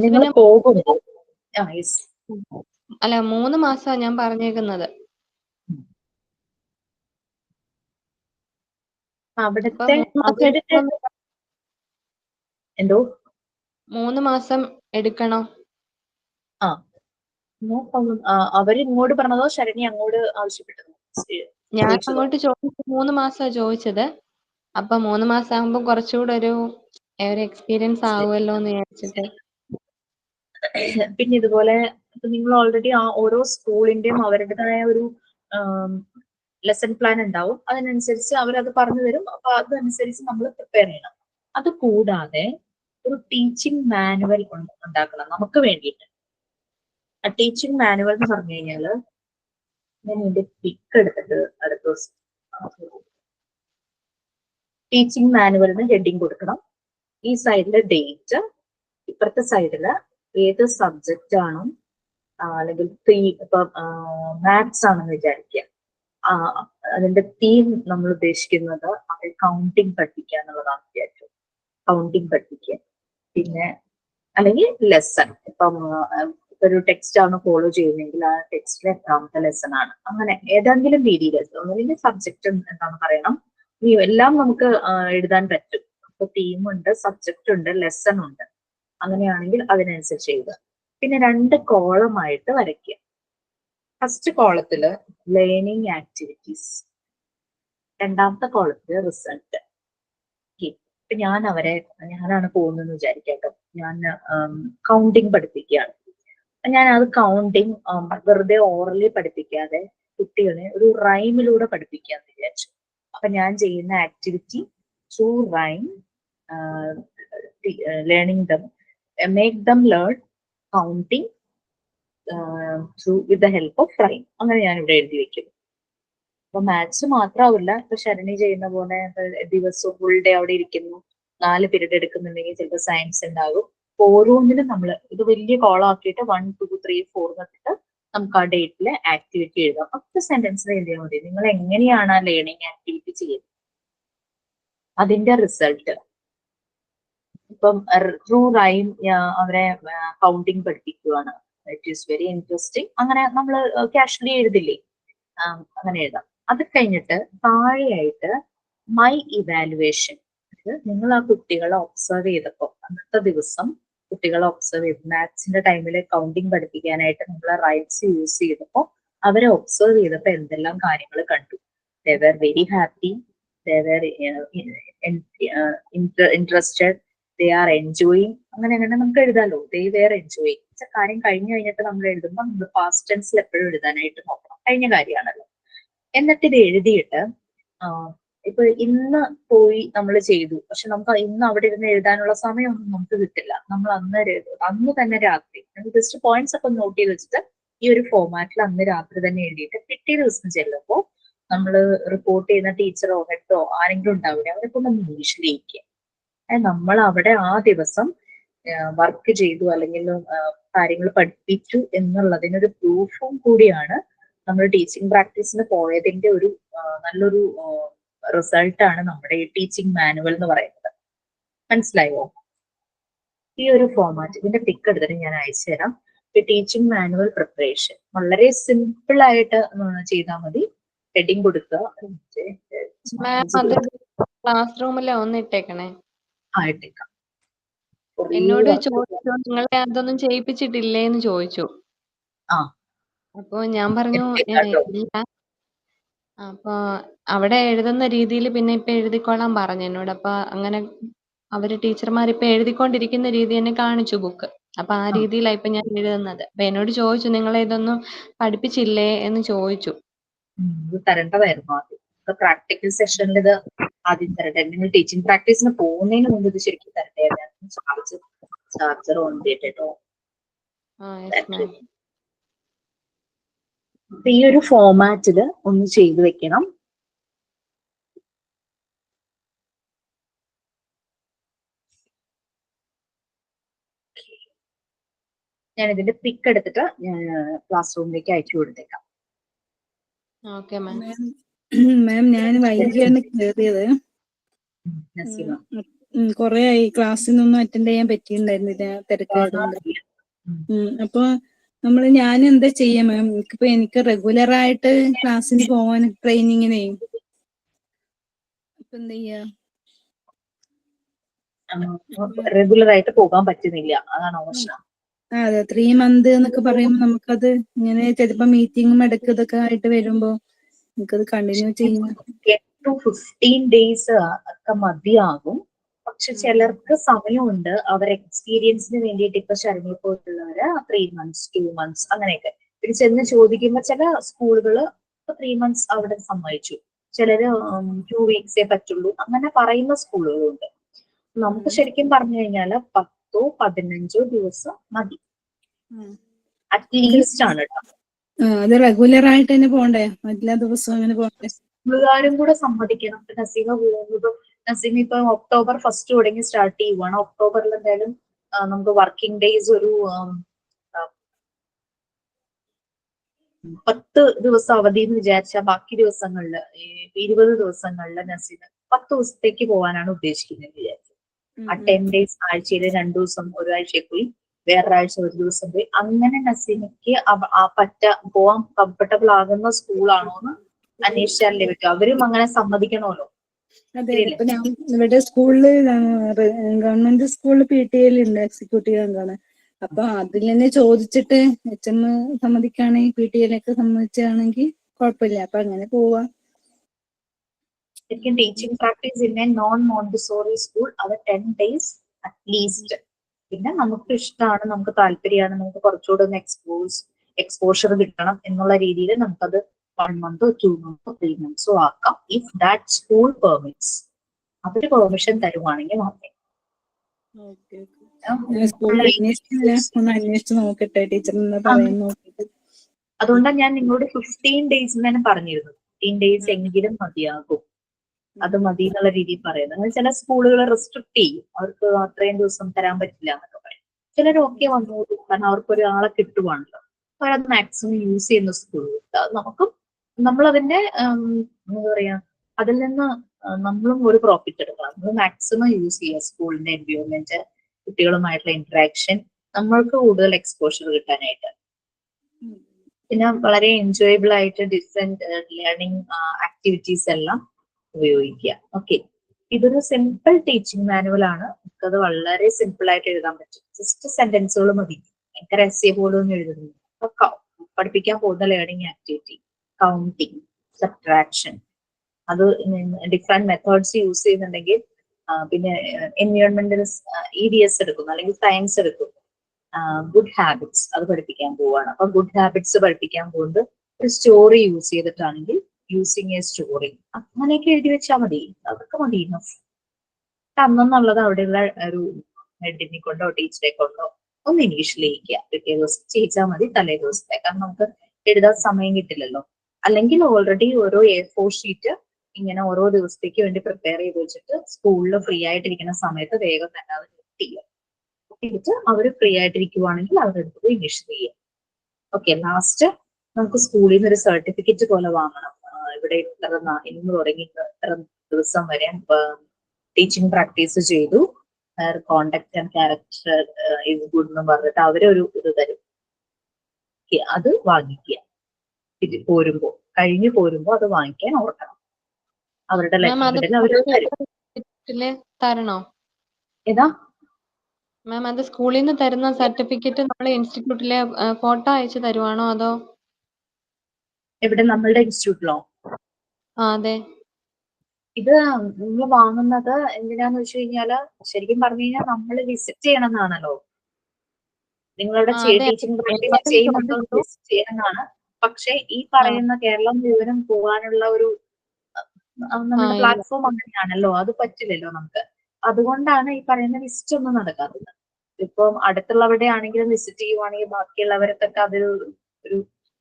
നിങ്ങൾ പോകുമ്പോൾ അല്ല 3 മാസമാണ് ഞാൻ പറഞ്ഞേക്കുന്നത്. അവിടുത്തെ എന്തോ 3 മാസം എടുക്കണോ? അവര് ഇങ്ങോട്ട് പറഞ്ഞതോ ശരണ്യ അങ്ങോട്ട് ആവശ്യപ്പെട്ടതോ? ഞാൻ അങ്ങോട്ട് ചോദിച്ചു 3 മാസമാണ് ചോദിച്ചത്. അപ്പൊ 3 മാസം ആകുമ്പോ കുറച്ചുകൂടെ ഒരു എക്സ്പീരിയൻസ് ആവുമല്ലോ എന്ന് വിചാരിച്ചിട്ട്. പിന്നെ ഇതുപോലെ നിങ്ങൾ ഓൾറെഡി ആ ഓരോ സ്കൂളിന്റെയും അവരുടേതായ ഒരു ലെസൺ പ്ലാൻ ഉണ്ടാവും. അതിനനുസരിച്ച് അവരത് പറഞ്ഞു തരും. അപ്പൊ അതനുസരിച്ച് നമ്മൾ പ്രിപ്പയർ ചെയ്യണം. അത് കൂടാതെ ഒരു ടീച്ചിങ് മാനുവൽ ഉണ്ടാക്കണം നമുക്ക് വേണ്ടിയിട്ട്. ആ ടീച്ചിങ് മാനുവൽ എന്ന് പറഞ്ഞു കഴിഞ്ഞാല് ഞാൻ ഇതിന്റെ പിക്ക് എടുത്തിട്ട് അടുത്ത ദിവസം ടീച്ചിങ് മാനുവലിന് ഹെഡിങ് കൊടുക്കണം. ഈ സൈഡില് ഡേറ്റ്, ഇപ്പുറത്തെ സൈഡില് ഏത് സബ്ജക്റ്റ് ആണോ അല്ലെങ്കിൽ ഇപ്പൊ മാത്സ് ആണെന്ന് വിചാരിക്കുക. അതിന്റെ തീം നമ്മൾ ഉദ്ദേശിക്കുന്നത് കൗണ്ടിങ് പഠിപ്പിക്കുക എന്നുള്ളതാണ് വിചാരിച്ചു. കൗണ്ടിങ് പഠിപ്പിക്കുക. പിന്നെ അല്ലെങ്കിൽ ലെസൺ ഇപ്പം ഒരു ടെക്സ്റ്റ് ആണ് ഫോളോ ചെയ്യുന്നതെങ്കിൽ ആ ടെക്സ്റ്റിലെ എത്രാമത്തെ ലെസൺ ആണ്, അങ്ങനെ ഏതെങ്കിലും രീതിയിൽ ഒന്നിന്റെ സബ്ജക്റ്റ് എന്താണെന്ന് പറയണം. എല്ലാം നമുക്ക് എഴുതാൻ പറ്റും. അപ്പൊ തീമുണ്ട്, സബ്ജക്റ്റ് ഉണ്ട്, ലെസൺ ഉണ്ട്. അങ്ങനെയാണെങ്കിൽ അതിനനുസരിച്ച് എഴുതുക. പിന്നെ 2 കോളമായിട്ട് വരയ്ക്കുക. ഫസ്റ്റ് കോളത്തില് ലേണിംഗ് ആക്ടിവിറ്റീസ്, രണ്ടാമത്തെ കോളത്തില് റിസൾട്ട്. ഇപ്പൊ ഞാനാണ് പോകുന്നതെന്ന് വിചാരിക്കാട്ടോ. ഞാൻ കൗണ്ടിങ് പഠിപ്പിക്കുകയാണ്. ഞാൻ അത് കൗണ്ടിങ് വെറുതെ ഓറലി പഠിപ്പിക്കാതെ കുട്ടികളെ ഒരു റൈമിലൂടെ പഠിപ്പിക്കാന്ന് വിചാരിച്ചു. അപ്പൊ ഞാൻ ചെയ്യുന്ന activity through rhyme learning dum make them learn counting through with the help of rhyme. അങ്ങനെ ഞാൻ ഇവിടെ എഴുതി വെക്കും. അപ്പൊ മാത്സ് മാത്രമാവില്ല. ഇപ്പൊ ശരണി ചെയ്യുന്ന പോലെ ദിവസവും ഫുൾ ഡേ അവിടെ ഇരിക്കുന്നു, 4 പീരീഡ് എടുക്കുന്നുണ്ടെങ്കിൽ ചിലപ്പോൾ സയൻസ് ഉണ്ടാകും. ഓരോന്നിനും നമ്മൾ ഇത് വലിയ കോളാക്കിയിട്ട് 1, 2, 3, 4 എന്നിട്ട് നമുക്ക് ആ ഡേറ്റിലെ ആക്ടിവിറ്റി എഴുതാം. 10 സെന്റൻസിൽ എഴുതിയാൽ മതി. നിങ്ങൾ എങ്ങനെയാണ് ആ ലേണിംഗ് ആക്ടിവിറ്റി ചെയ്യുന്നത്, അതിന്റെ റിസൾട്ട്. ഇപ്പം ത്രൂ റൈം അവരെ കൗണ്ടിങ് പഠിപ്പിക്കുകയാണ്. It is very interesting. അങ്ങനെ നമ്മൾ കാഷ്വലി എഴുതില്ലേ, അങ്ങനെ എഴുതാം. അത് കഴിഞ്ഞിട്ട് താഴെയായിട്ട് മൈ ഇവാലുവേഷൻ. നിങ്ങൾ ആ കുട്ടികളെ ഒബ്സർവ് ചെയ്തപ്പോ അന്നത്തെ ദിവസം കുട്ടികളെ ഒബ്സർവ് ചെയ്തു. മാത്സിന്റെ ടൈമിൽ കൗണ്ടിങ് പഠിപ്പിക്കാനായിട്ട് നമ്മൾ റൈറ്റ്സ് യൂസ് ചെയ്തപ്പോ അവരെ ഒബ്സർവ് ചെയ്തപ്പോ എന്തെല്ലാം കാര്യങ്ങൾ കണ്ടു. They were very happy, they were interested, they are enjoying. അങ്ങനെ നമുക്ക് എഴുതാലോ. ദേ വെർ എൻജോയിങ്. കാര്യം കഴിഞ്ഞു കഴിഞ്ഞിട്ട് നമ്മൾ എഴുതുമ്പോൾ നമ്മൾ പാസ്റ്റ് ടെൻസിൽ എപ്പോഴും എഴുതാനായിട്ട് നോക്കണം. കഴിഞ്ഞ കാര്യമാണല്ലോ. എന്നിട്ട് ഇത് എഴുതിയിട്ട് ഇപ്പൊ ഇന്ന് പോയി നമ്മൾ ചെയ്തു, പക്ഷെ നമുക്ക് ഇന്ന് അവിടെ ഇരുന്ന് എഴുതാനുള്ള സമയമൊന്നും നമുക്ക് കിട്ടില്ല. നമ്മൾ അന്ന് തന്നെ രാത്രി ജസ്റ്റ് പോയിന്റ്സ് ഒക്കെ നോട്ട് ചെയ്ത് വെച്ചിട്ട് ഈ ഒരു ഫോമാറ്റിൽ അന്ന് രാത്രി തന്നെ എഴുതിയിട്ട് പിറ്റേ ദിവസം ചെല്ലുമ്പോൾ നമ്മൾ റിപ്പോർട്ട് ചെയ്യുന്ന ടീച്ചറോ ഹെഡോ ആരെങ്കിലും ഉണ്ടാവില്ല, അവരെ കൊണ്ട് ഒന്ന് ഇംഗ്ലീഷിലേക്ക് നമ്മൾ അവിടെ ആ ദിവസം വർക്ക് ചെയ്തു അല്ലെങ്കിൽ കാര്യങ്ങൾ പഠിപ്പിച്ചു എന്നുള്ളതിനൊരു പ്രൂഫും കൂടിയാണ് നമ്മൾ ടീച്ചിങ് പ്രാക്ടീസിന് പോയതിന്റെ ഒരു നല്ലൊരു റിസൾട്ടാണ് നമ്മുടെ ഈ ടീച്ചിങ് മാനുവൽ എന്ന് പറയുന്നത്. മനസ്സിലായോ? ഈ ഒരു ഫോമാറ്റ് ഇതിന്റെ പിക്ക് എടുത്തിട്ട് ഞാൻ അയച്ചു തരാം. ടീച്ചിങ് മാനുവൽ പ്രിപ്പറേഷൻ വളരെ സിമ്പിൾ ആയിട്ട് ചെയ്താൽ മതി. ഹെഡിങ് കൊടുക്കുക. ക്ലാസ് റൂമിലെ ഒന്ന് ഇട്ടേക്കണേ. ഇട്ടേക്കാം. എന്നോട് ചോദിച്ചു നിങ്ങളെ അതൊന്നും ചെയ്യിപ്പിച്ചിട്ടില്ലേന്ന് ചോദിച്ചു. അപ്പൊ ഞാൻ പറഞ്ഞു ഇല്ല. അപ്പൊ അവിടെ എഴുതുന്ന രീതിയിൽ പിന്നെ ഇപ്പൊ എഴുതിക്കോളാൻ പറഞ്ഞു എന്നോട്. അപ്പൊ അങ്ങനെ അവര് ടീച്ചർമാർ ഇപ്പൊ എഴുതിക്കൊണ്ടിരിക്കുന്ന രീതി തന്നെ കാണിച്ചു ബുക്ക്. അപ്പൊ ആ രീതിയിലാണ് ഇപ്പൊ ഞാൻ എഴുതുന്നത്. അപ്പൊ എന്നോട് ചോദിച്ചു നിങ്ങളെ ഇതൊന്നും പഠിപ്പിച്ചില്ലേ എന്ന് ചോദിച്ചു. ഇത് തരേണ്ടതായിരുന്നു ആദ്യം. പ്രാക്ടിക്കൽ സെഷനിൽ ഇത് ആദ്യം തരട്ടെ. നിങ്ങൾ ടീച്ചിങ് പ്രാക്ടീസിന് പോകുന്നതിന് മുമ്പ് ഇത് ശരിക്കും തരട്ടെ. ചാർജർ ഓൺ ചെയ്തിട്ടോ. ഈ ഒരു ഫോമാറ്റില് ഒന്ന് ചെയ്തു വെക്കണം. ഞാൻ ഇതിന്റെ പിക്ക് എടുത്തിട്ട് ക്ലാസ് റൂമിലേക്ക് അയച്ചു കൊടുത്തേക്കാം. മാം ഞാൻ വൈകിയാണ് കയറിയത്. കൊറേ ആയി ക്ലാസ്സിനൊന്നും അറ്റൻഡ് ചെയ്യാൻ പറ്റിയിട്ടുണ്ടായിരുന്നില്ല, തിരക്കായതുകൊണ്ട്. അപ്പൊ ഞാൻ എന്താ ചെയ്യാ മാം? എനിക്ക് റെഗുലർ ആയിട്ട് ക്ലാസ്സിന് പോവാൻ ട്രെയിനിങ്ങിനെ എന്താ ചെയ്യാ? റെഗുലർ ആയിട്ട് പോകാൻ പറ്റുന്നില്ല, അതാണ് പ്രശ്നം. അതെ, 3 months എന്നൊക്കെ പറയുമ്പോ നമുക്കത് ഇങ്ങനെ ചിലപ്പോ മീറ്റിംഗും ഇടയ്ക്ക് ഇതൊക്കെ ആയിട്ട് വരുമ്പോ നമുക്കത് കണ്ടിന്യൂ ചെയ്യാം. 10 to 15 days ഒക്കെ മതിയാകും. പക്ഷെ ചിലർക്ക് സമയമുണ്ട്, അവർ എക്സ്പീരിയൻസിന് വേണ്ടിയിട്ട് ഇപ്പൊ ശരണ്യെ പോലുള്ളവര് 3 months 2 months അങ്ങനെയൊക്കെ. പിന്നെ ചെന്ന് ചോദിക്കുമ്പോ ചില സ്കൂളുകള് 3 months അവിടെ സമ്മതിച്ചു, ചിലര് 2 weeks പറ്റുള്ളൂ, അങ്ങനെ പറയുന്ന സ്കൂളുകളുണ്ട്. നമുക്ക് ശരിക്കും പറഞ്ഞു കഴിഞ്ഞാല് 10 15 ദിവസം മതി അറ്റ്ലീസ്റ്റ് ആണ് കേട്ടോ. അത് റെഗുലർ ആയിട്ട് തന്നെ പോണ്ടേ? എല്ലാ ദിവസവും അങ്ങനെ പോണ്ടേ? സ്കൂളുകാരും കൂടെ സമ്മതിക്കണം. നസീമ പോകുന്നത്, നസീമ ഇപ്പൊ ഒക്ടോബർ 1 തുടങ്ങി സ്റ്റാർട്ട് ചെയ്യുവാണ്. ഒക്ടോബറിൽ എന്തായാലും നമുക്ക് വർക്കിംഗ് ഡേയ്സ് ഒരു 10 ദിവസം അവധി എന്ന് വിചാരിച്ചാൽ ബാക്കി ദിവസങ്ങളില് 20 ദിവസങ്ങളില് നസീമ 10 ദിവസത്തേക്ക് പോകാനാണ് ഉദ്ദേശിക്കുന്നത് വിചാരിച്ചു. ആ 10 days ആഴ്ചയിൽ 2 ദിവസം ഒരാഴ്ചയിൽ പോയി, വേറൊരാഴ്ച 1 ദിവസം പോയി, അങ്ങനെ നസീമയ്ക്ക് പോവാൻ കംഫർട്ടബിൾ ആകുന്ന സ്കൂളാണോ എന്ന് അന്വേഷിച്ചാലേ പറ്റും. അവരും അങ്ങനെ സമ്മതിക്കണമല്ലോ. അതെ, ഇപ്പൊ ഞാൻ ഇവിടെ സ്കൂളില് ഗവൺമെന്റ് സ്കൂളിൽ PTA ഉണ്ട്, എക്സിക്യൂട്ടീവ് അംഗമാണ്. അപ്പൊ അതിൽ തന്നെ ചോദിച്ചിട്ട് HM സമ്മതിക്കുകയാണെങ്കിൽ PTA സമ്മതിച്ചാണെങ്കിൽ കുഴപ്പമില്ല. അപ്പൊ അങ്ങനെ പോവാ. ശരിക്കും teaching practice in A non Montessori school അത് 10 days അറ്റ്ലീസ്റ്റ്. പിന്നെ നമുക്ക് ഇഷ്ടമാണ്, നമുക്ക് താല്പര്യമാണ്, നമുക്ക് കുറച്ചുകൂടെ ഒന്ന് എക്സ്പോഷർ കിട്ടണം എന്നുള്ള രീതിയിൽ നമുക്കത് 1 month 2 months 3 months ആക്കാം. ഇഫ് ദാറ്റ് സ്കൂൾ പെർമിറ്റ്സ്, അവര് പെർമിഷൻ തരുവാണെങ്കിൽ മാത്രമേ. അതുകൊണ്ടാണ് ഞാൻ നിങ്ങളോട് 15 days തന്നെ പറഞ്ഞിരുന്നു. 15 days എങ്കിലും മതിയാകും, അത് മതി എന്നുള്ള രീതിയിൽ പറയുന്നത്. ചില സ്കൂളുകൾ റെസ്ട്രിക്ട് ചെയ്യും, അവർക്ക് അത്രയും ദിവസം തരാൻ പറ്റില്ല എന്നൊക്കെ പറയും. ചിലരൊക്കെ വന്നോളൂ, കാരണം അവർക്ക് ഒരാളെ കിട്ടുവാണല്ലോ, അവരത് മാക്സിമം യൂസ് ചെയ്യുന്ന സ്കൂളുകൾ. നമുക്കും നമ്മളതിന്റെ എന്താ പറയാ, അതിൽ നിന്ന് നമ്മളും ഒരു പ്രോഫിറ്റ് എടുക്കണം. നമ്മൾ മാക്സിമം യൂസ് ചെയ്യുക സ്കൂളിന്റെ എൻവയോൺമെന്റ്, കുട്ടികളുമായിട്ടുള്ള ഇന്ററാക്ഷൻ, നമ്മൾക്ക് കൂടുതൽ എക്സ്പോഷർ കിട്ടാനായിട്ട്. പിന്നെ വളരെ എൻജോയബിൾ ആയിട്ട് ഡിഫറെന്റ് ലേണിംഗ് ആക്ടിവിറ്റീസ് എല്ലാം ഉപയോഗിക്കുക. ഓക്കെ, ഇതൊരു സിമ്പിൾ ടീച്ചിങ് മാനുവൽ ആണ്. നമുക്കത് വളരെ സിമ്പിൾ ആയിട്ട് എഴുതാൻ പറ്റും. ജസ്റ്റ് സെന്റൻസുകൾ മതി, ഭയങ്കര എസ്സേ പോലും ഒന്നും എഴുതുന്നു. പഠിപ്പിക്കാൻ പോകുന്ന ലേണിംഗ് ആക്ടിവിറ്റി, കൗണ്ടിങ്, സബ്ട്രാക്ഷൻ, അത് ഡിഫറെന്റ് മെത്തേഡ്സ് യൂസ് ചെയ്യുന്നുണ്ടെങ്കിൽ, പിന്നെ എൻവയോൺമെന്റൽ EVS എടുക്കുന്നു അല്ലെങ്കിൽ സയൻസ് എടുക്കുന്നു, ഗുഡ് ഹാബിറ്റ്സ് അത് പഠിപ്പിക്കാൻ പോവാണ്. അപ്പൊ ഗുഡ് ഹാബിറ്റ്സ് പഠിപ്പിക്കാൻ പോകുന്നത് ഒരു സ്റ്റോറി യൂസ് ചെയ്തിട്ടാണെങ്കിൽ യൂസിങ് എ സ്റ്റോറി, അങ്ങനെയൊക്കെ എഴുതി വെച്ചാൽ മതി. അതൊക്കെ മതി. അന്നെന്നുള്ളത് അവിടെയുള്ള ഒരു ഹെഡിനെ കൊണ്ടോ ടീച്ചറെ കൊണ്ടോ ഒന്ന് ഇംഗ്ലീഷിൽ ചെയ്യിക്കുക. പിറ്റേ ദിവസം ചെയ്യിച്ചാൽ മതി, തലേ ദിവസത്തെ. കാരണം നമുക്ക് എഴുതാൻ സമയം കിട്ടില്ലല്ലോ. അല്ലെങ്കിൽ ഓൾറെഡി ഓരോ A4 ഷീറ്റ് ഇങ്ങനെ ഓരോ ദിവസത്തേക്ക് വേണ്ടി പ്രിപ്പയർ ചെയ്ത് വെച്ചിട്ട് സ്കൂളിൽ ഫ്രീ ആയിട്ടിരിക്കുന്ന സമയത്ത് വേഗം തന്നെ അത് നോട്ട് ചെയ്യുക. ചെയ്തിട്ട് അവർ ഫ്രീ ആയിട്ടിരിക്കുവാണെങ്കിൽ അവരുടെ അടുത്ത് പോയി ഇനിഷ്യൽ ചെയ്യാം. ഓക്കെ, ലാസ്റ്റ് നമുക്ക് സ്കൂളിൽ നിന്ന് ഒരു സർട്ടിഫിക്കറ്റ് പോലെ വാങ്ങണം. ഇവിടെ ഇന്ന് തുടങ്ങി ഇത്ര ദിവസം വരെ ടീച്ചിങ് പ്രാക്ടീസ് ചെയ്തു, conduct and character is good എന്ന് പറഞ്ഞിട്ട് അവരൊരു ഇത് തരും. അത് വാങ്ങിക്കുക. ഇത് കഴിഞ്ഞു പോരുമ്പോ അത് വാങ്ങിക്കാൻ ഓർക്കണം. അവരുടെ ലെറ്റർ അവർ തരും. തരണോ? ഏതാ മാം, അത് സ്കൂളിൽ നിന്ന് തരുന്ന സർട്ടിഫിക്കറ്റ് നമ്മൾ ഇൻസ്റ്റിറ്റ്യൂട്ടിലെ ഫോട്ടോ അയച്ചു തരുവാണോ അതോ? എവിടെ? നമ്മളുടെ ഇൻസ്റ്റിറ്റ്യൂട്ടിലോ? അതെ. ഇത് നിങ്ങൾ വാങ്ങുന്നത് എന്തിനാന്ന് വെച്ച് കഴിഞ്ഞാല് ശരിക്കും പറഞ്ഞു കഴിഞ്ഞാൽ നമ്മൾ വിസിറ്റ് ചെയ്യണം എന്നാണല്ലോ. നിങ്ങളുടെ ടീച്ചിങ് പ്രാക്ടീസ് ചെയ്യുന്നുണ്ടോ വിസിറ്റ് ചെയ്യണമെന്നാണ്. പക്ഷെ ഈ പറയുന്ന കേരളം മുഴുവനും പോകാനുള്ള ഒരു നമ്മുടെ പ്ലാറ്റ്ഫോം അങ്ങനെയാണല്ലോ, അത് പറ്റില്ലല്ലോ നമുക്ക്. അതുകൊണ്ടാണ് ഈ പറയുന്ന വിസിറ്റ് ഒന്നും നടക്കാത്തത്. ഇപ്പം അടുത്തുള്ളവരുടെ ആണെങ്കിലും വിസിറ്റ് ചെയ്യുവാണെങ്കിൽ ബാക്കിയുള്ളവർക്കൊക്കെ അതൊരു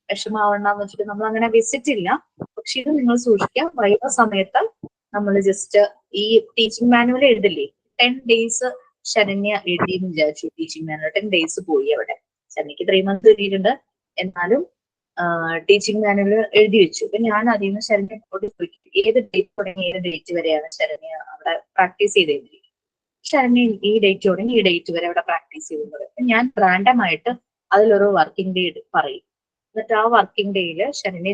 വിഷമാവണ്ടെന്ന് വെച്ചിട്ട് നമ്മൾ അങ്ങനെ വിസിറ്റ് ഇല്ല. പക്ഷെ ഇത് നിങ്ങൾ സൂക്ഷിക്കുക. വൈവ സമയത്ത് നമ്മൾ ജസ്റ്റ് ഈ ടീച്ചിങ് മാനുവൽ എഴുതില്ലേ, 10 days ശരണ്യ എഴുതിയെന്ന് വിചാരിച്ചു. ടീച്ചിങ് മാനുവൽ 10 days പോയി അവിടെ. ശരണ്യക്ക് 3 months എഴുതിയിട്ടുണ്ട്. എന്നാലും ടീച്ചിങ് മാനുവൽ എഴുതി വെച്ചു. അപ്പൊ ഞാൻ അതിൽ നിന്ന് ശരണ്യ ഏത് ഡേറ്റ് തുടങ്ങി ഏത് ഡേറ്റ് വരെയാണ് ശരണ്യ അവിടെ പ്രാക്ടീസ് ചെയ്തത്. ശരണ്യ ഈ ഡേറ്റ് തുടങ്ങി ഈ ഡേറ്റ് വരെ അവിടെ പ്രാക്ടീസ് ചെയ്തത്. ഞാൻ റാൻഡം ആയിട്ട് അതിലൊരു വർക്കിംഗ് ഡേ പറയും. എന്നിട്ട് ആ വർക്കിംഗ് ഡേയിൽ ശരണ്യ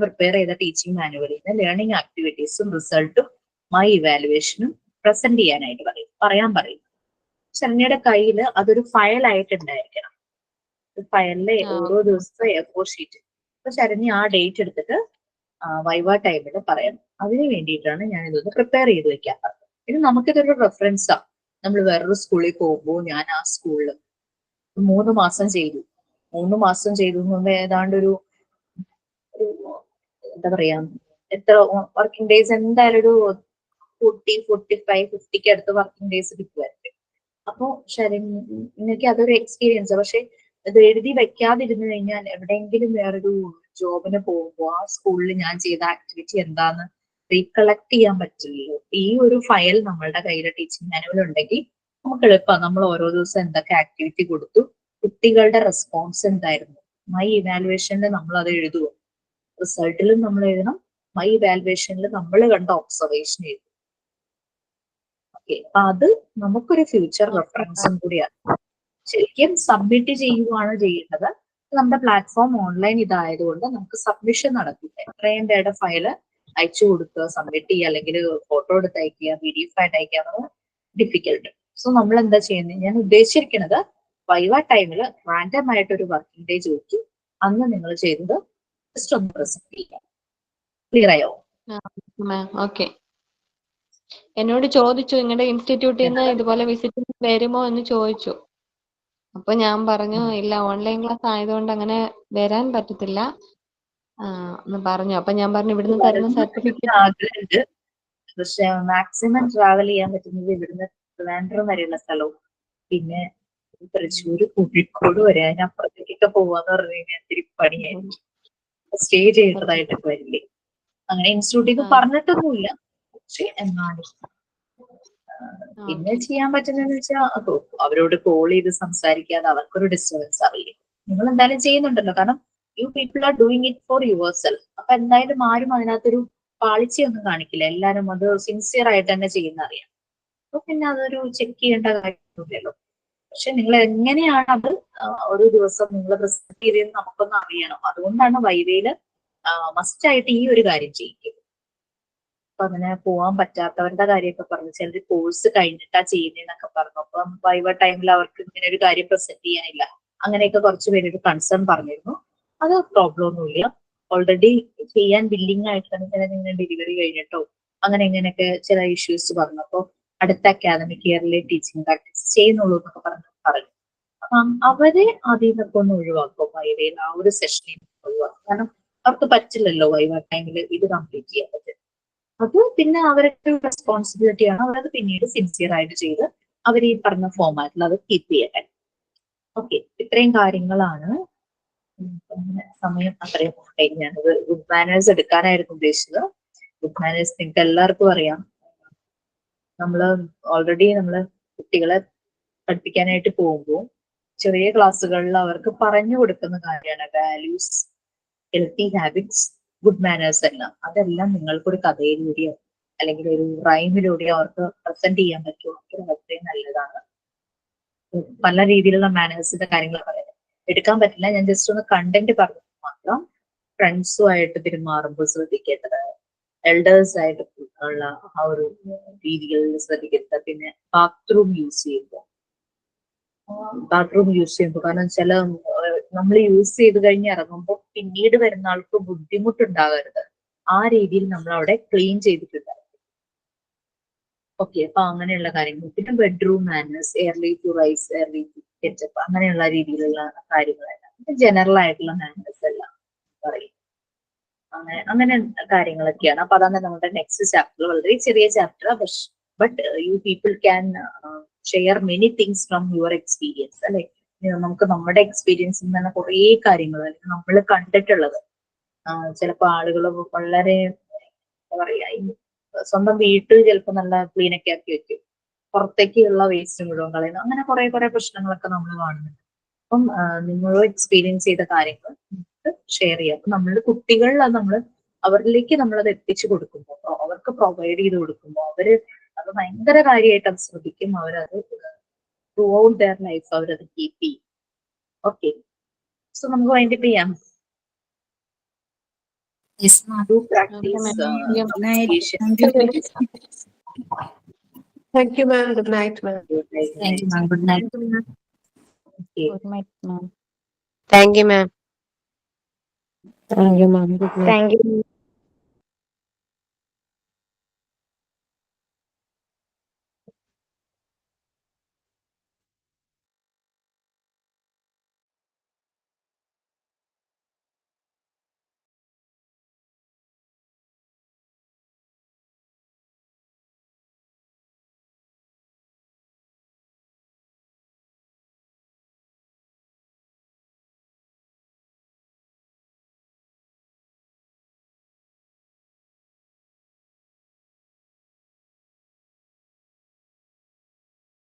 പ്രിപ്പയർ ചെയ്ത ടീച്ചിങ് മാനുവലിൽ നിന്ന് ലേണിംഗ് ആക്ടിവിറ്റീസും റിസൾട്ടും മൈ ഇവാലുവേഷനും പ്രസന്റ് ചെയ്യാനായിട്ട് പറയാൻ പറയും. ശരണ്യയുടെ കയ്യിൽ അതൊരു ഫയലായിട്ട് ഉണ്ടായിരിക്കണം. ഫയലിലെ ഓരോ ദിവസത്തെ A4 ഷീറ്റ്. അപ്പൊ ശരണ്യ ആ ഡേറ്റ് എടുത്തിട്ട് വൈവ ടൈമിൽ പറയണം. അതിന് വേണ്ടിയിട്ടാണ് ഞാൻ ഇതൊന്ന് പ്രിപ്പയർ ചെയ്ത് വെക്കാറ്. ഇത് നമുക്കിതൊരു റെഫറൻസാ. നമ്മൾ വേറൊരു സ്കൂളിൽ പോകുമ്പോൾ ഞാൻ ആ സ്കൂളിൽ 3 മാസം ചെയ്തു. 3 മാസം ചെയ്തു എന്ന് ഏതാണ്ട് ഒരു എന്താ പറയാ, എത്ര വർക്കിംഗ് ഡേയ്സ് എന്തായാലും ഒരു 40, 45, 50 അടുത്ത് വർക്കിംഗ് ഡേയ്സ് കിട്ടുമായിരിക്കും. അപ്പൊ ശരണ്യക്ക് അതൊരു എക്സ്പീരിയൻസ്. പക്ഷെ അത് എഴുതി വെക്കാതിരുന്നു കഴിഞ്ഞാൽ എവിടെയെങ്കിലും വേറൊരു ജോബിന് പോകുമ്പോൾ ആ സ്കൂളിൽ ഞാൻ ചെയ്ത ആക്ടിവിറ്റി എന്താന്ന് റീകളക്ട് ചെയ്യാൻ പറ്റില്ലല്ലോ. ഈ ഒരു ഫയൽ നമ്മളുടെ കയ്യിൽ ടീച്ചിങ് മാനുവൽ ഉണ്ടെങ്കിൽ നമുക്ക് എളുപ്പമാണ്. നമ്മൾ ഓരോ ദിവസം എന്തൊക്കെ ആക്ടിവിറ്റി കൊടുത്തു, കുട്ടികളുടെ റെസ്പോൺസ് എന്തായിരുന്നു, മൈ ഇവാലുവേഷനിൽ നമ്മൾ അത് എഴുതുക, റിസൾട്ടിലും നമ്മൾ എഴുതണം, മൈ ഇവാലുവേഷനിൽ നമ്മൾ കണ്ട ഒബ്സർവേഷൻ എഴുതും. ഓക്കെ, അപ്പൊ അത് നമുക്കൊരു ഫ്യൂച്ചർ റെഫറൻസും കൂടിയാണ്. ശരിക്കും സബ്മിറ്റ് ചെയ്യുകയാണ് ചെയ്യേണ്ടത്. നമ്മുടെ പ്ലാറ്റ്ഫോം ഓൺലൈൻ ഇതായതുകൊണ്ട് നമുക്ക് സബ്മിഷൻ നടക്കില്ല. എത്രയും പേരുടെ ഫയല് അയച്ചു കൊടുക്കുക, സബ്മിറ്റ് ചെയ്യുക, അല്ലെങ്കിൽ ഫോട്ടോ എടുത്ത് അയക്കുക, PDF ആയിട്ട് അയക്കുക എന്നത് ഡിഫിക്കൽട്ട്. സോ നമ്മൾ എന്താ ചെയ്യുന്നത്, ഞാൻ ഉദ്ദേശിച്ചിരിക്കുന്നത് വൈവ ടൈമിൽ റാൻഡം ആയിട്ട് ഒരു വർക്കിംഗ് ഡേ ചോദിക്കും. അന്ന് നിങ്ങൾ ചെയ്തത് ജസ്റ്റ് ഒന്ന് പ്രസന്റ് ചെയ്യാം. ക്ലിയർ ആയോ? ഓക്കെ. എന്നോട് ചോദിച്ചു നിങ്ങളുടെ ഇൻസ്റ്റിറ്റ്യൂട്ടിൽ നിന്ന് ഇതുപോലെ വിസിറ്റ് വരുമോ എന്ന് ചോദിച്ചു. അപ്പൊ ഞാൻ പറഞ്ഞു ഇല്ല, ഓൺലൈൻ ക്ലാസ് ആയതുകൊണ്ട് അങ്ങനെ വരാൻ പറ്റത്തില്ല എന്ന് പറഞ്ഞു. അപ്പൊ ഞാൻ പറഞ്ഞു ഇവിടുന്ന് തരുന്ന സർട്ടിഫിക്കറ്റ് ആഗ്രഹമുണ്ട്. പക്ഷെ മാക്സിമം ട്രാവൽ ചെയ്യാൻ പറ്റുന്നത് ഇവിടുന്ന് ട്രിവാൻഡ്രം വരെയുള്ള സ്ഥലവും പിന്നെ തൃശ്ശൂര്, കോഴിക്കോട് വരെ, അതിനപ്പുറത്തേക്കൊക്കെ പോവാന്ന് പറഞ്ഞു കഴിഞ്ഞാൽ ഇത്തിരി പണിയായിരിക്കും. സ്റ്റേ ചെയ്തതായിട്ടൊക്കെ വരില്ലേ. അങ്ങനെ ഇൻസ്റ്റിറ്റ്യൂട്ടിൽ നിന്ന് പറഞ്ഞിട്ടൊന്നുമില്ല. പക്ഷെ എന്നാലും പിന്നെ ചെയ്യാൻ പറ്റുന്നതെന്ന് വെച്ചാൽ അവരോട് കോൾ ചെയ്ത് സംസാരിക്കാതെ അവർക്കൊരു ഡിസ്റ്റർബൻസ് അറിയില്ല. നിങ്ങൾ എന്തായാലും ചെയ്യുന്നുണ്ടല്ലോ, കാരണം you people are doing it for your self. അപ്പൊ എന്തായാലും ആരും അതിനകത്തൊരു പാളിച്ചയൊന്നും കാണിക്കില്ല. എല്ലാരും അത് സിൻസിയർ ആയിട്ട് തന്നെ ചെയ്യുന്ന അറിയാം. അപ്പൊ പിന്നെ അതൊരു ചെക്ക് ചെയ്യേണ്ട കാര്യമൊന്നുമില്ലല്ലോ. പക്ഷെ നിങ്ങൾ എങ്ങനെയാണ് അത് ഒരു ദിവസം നിങ്ങൾ പ്രസന്റ് ചെയ്തതെന്ന് നമുക്കൊന്ന് അറിയണം. അതുകൊണ്ടാണ് വൈവയില് മസ്റ്റ് ആയിട്ട് ഈ ഒരു കാര്യം ചെയ്യിക്കും. അപ്പൊ അങ്ങനെ പോവാൻ പറ്റാത്തവരുടെ കാര്യമൊക്കെ പറഞ്ഞു. ചിലർ കോഴ്സ് കഴിഞ്ഞിട്ടാ ചെയ്യുന്നതെന്നൊക്കെ പറഞ്ഞു. അപ്പം വൈവ ടൈമിൽ അവർക്ക് ഇങ്ങനെ ഒരു കാര്യം പ്രസന്റ് ചെയ്യാനില്ല. അങ്ങനെയൊക്കെ കുറച്ച് പേരൊരു കൺസേൺ പറഞ്ഞിരുന്നു. അത് പ്രോബ്ലം ഒന്നുമില്ല. ഓൾറെഡി ചെയ്യാൻ ബില്ലിംഗ് ആയിട്ട് തന്നെ നിങ്ങൾ ഡെലിവറി കഴിഞ്ഞിട്ടോ അങ്ങനെ ഇങ്ങനെയൊക്കെ ചില ഇഷ്യൂസ് പറഞ്ഞു. അപ്പോൾ അടുത്ത അക്കാദമിക് ഇയറിലെ ടീച്ചിങ് പ്രാക്ടീസ് ചെയ്യുന്നുള്ളൂ എന്നൊക്കെ പറഞ്ഞു. അപ്പം അവരെ അതിൽ നിന്നൊക്കെ ഒന്ന് ഒഴിവാക്കും. വൈവയിൽ ആ ഒരു സെഷനിൽ ഒഴിവാക്കും. കാരണം അവർക്ക് പറ്റില്ലല്ലോ വൈവ ടൈമിൽ ഇത് കംപ്ലീറ്റ് ചെയ്യാൻ പറ്റും. അത് പിന്നെ അവരുടെ റെസ്പോൺസിബിലിറ്റിയാണ്. അവരത് പിന്നീട് സിൻസിയർ ആയിട്ട് ചെയ്ത് അവർ ഈ പറഞ്ഞ ഫോമാറ്റിൽ അത് കീപ്പ് ചെയ്യട്ടെ. ഓക്കെ, ഇത്രയും കാര്യങ്ങളാണ്. സമയം അത്രയും ഞാനത് ഗുഡ് മാനേഴ്സ് എടുക്കാനായിരുന്നു ഉദ്ദേശിച്ചത്. ഗുഡ് മാനേഴ്സ് നിങ്ങൾക്ക് എല്ലാവർക്കും അറിയാം. നമ്മള് ഓൾറെഡി കുട്ടികളെ പഠിപ്പിക്കാനായിട്ട് പോകുമ്പോൾ ചെറിയ ക്ലാസ്സുകളിൽ അവർക്ക് പറഞ്ഞു കൊടുക്കുന്ന കാര്യമാണ് values, healthy habits, good manners എല്ലാം. അതെല്ലാം നിങ്ങൾക്കൊരു കഥയിലൂടെയോ അല്ലെങ്കിൽ ഒരു റൈമിലൂടെയോ അവർക്ക് പ്രസന്റ് ചെയ്യാൻ പറ്റുമോ അതൊരു അത്രയും നല്ലതാണ്. പല രീതിയിലുള്ള മാനേഴ്സിന്റെ കാര്യങ്ങൾ പറയുന്നത് എടുക്കാൻ പറ്റില്ല, ഞാൻ ജസ്റ്റ് ഒന്ന് കണ്ടന്റ് പറഞ്ഞത് മാത്രം. ഫ്രണ്ട്സുമായിട്ട് പെരുമാറുമ്പോൾ ശ്രദ്ധിക്കേണ്ടത്, എൽഡേഴ്സ് ആയിട്ട് ഉള്ള ആ ഒരു രീതികളിൽ ശ്രദ്ധിക്കേണ്ടത്. പിന്നെ ബാത്റൂം യൂസ് ചെയ്യുമ്പോൾ കാരണം ചില നമ്മൾ യൂസ് ചെയ്ത് കഴിഞ്ഞ് ഇറങ്ങുമ്പോൾ പിന്നീട് വരുന്ന ആൾക്ക് ബുദ്ധിമുട്ടുണ്ടാകരുത്, ആ രീതിയിൽ നമ്മൾ അവിടെ ക്ലീൻ ചെയ്തിട്ടുണ്ടാകും. ഓക്കെ, അപ്പൊ അങ്ങനെയുള്ള കാര്യങ്ങൾ. പിന്നെ bedroom manners, early to rise, early to get up, അങ്ങനെയുള്ള രീതിയിലുള്ള കാര്യങ്ങളെല്ലാം ജനറൽ ആയിട്ടുള്ള മാനേഴ്സ് എല്ലാം പറയും. അങ്ങനെ കാര്യങ്ങളൊക്കെയാണ്. അപ്പൊ അതാണ് നമ്മുടെ നെക്സ്റ്റ് ചാപ്റ്റർ. വളരെ ചെറിയ chapter, but you people can share many things from your experience, അല്ലെ? നമുക്ക് നമ്മുടെ എക്സ്പീരിയൻസിൽ നിന്ന് തന്നെ കുറേ കാര്യങ്ങൾ അല്ലെങ്കിൽ നമ്മൾ കണ്ടിട്ടുള്ളത്. ചിലപ്പോൾ ആളുകൾ വളരെ എന്താ പറയാ, സ്വന്തം വീട്ടിൽ ചിലപ്പോൾ നല്ല ക്ലീൻ ഒക്കെ ആക്കി വെക്കും, പുറത്തേക്കുള്ള വേസ്റ്റ് മുഴുവൻ കളയുന്നു, അങ്ങനെ കുറെ പ്രശ്നങ്ങളൊക്കെ നമ്മൾ കാണുന്നുണ്ട്. അപ്പം നിങ്ങൾ എക്സ്പീരിയൻസ് ചെയ്ത കാര്യങ്ങൾ ഷെയർ ചെയ്യാം. അപ്പൊ നമ്മളുടെ കുട്ടികളിൽ അവരിലേക്ക് നമ്മളത് എത്തിച്ചു കൊടുക്കുമ്പോൾ, അവർക്ക് പ്രൊവൈഡ് ചെയ്ത് കൊടുക്കുമ്പോൾ അവര് അത് ഭയങ്കര കാര്യമായിട്ട് അത് ശ്രദ്ധിക്കും. അവരത് ത്രൂ ഔട്ട് ദെയർ ലൈഫ് അവരത് കീപ്പ് ചെയ്യും. ഓക്കെ, സോ നമുക്ക് വൈൻഡപ്പ് ചെയ്യാം. Yes, ma'am. Do practice Good night. communication. Thank you. Thank you, ma'am. Good night, ma'am. Thank you, ma'am. Good night. Okay. Good night, ma'am. Thank you, ma'am. Thank you, ma'am. Good night. Thank you.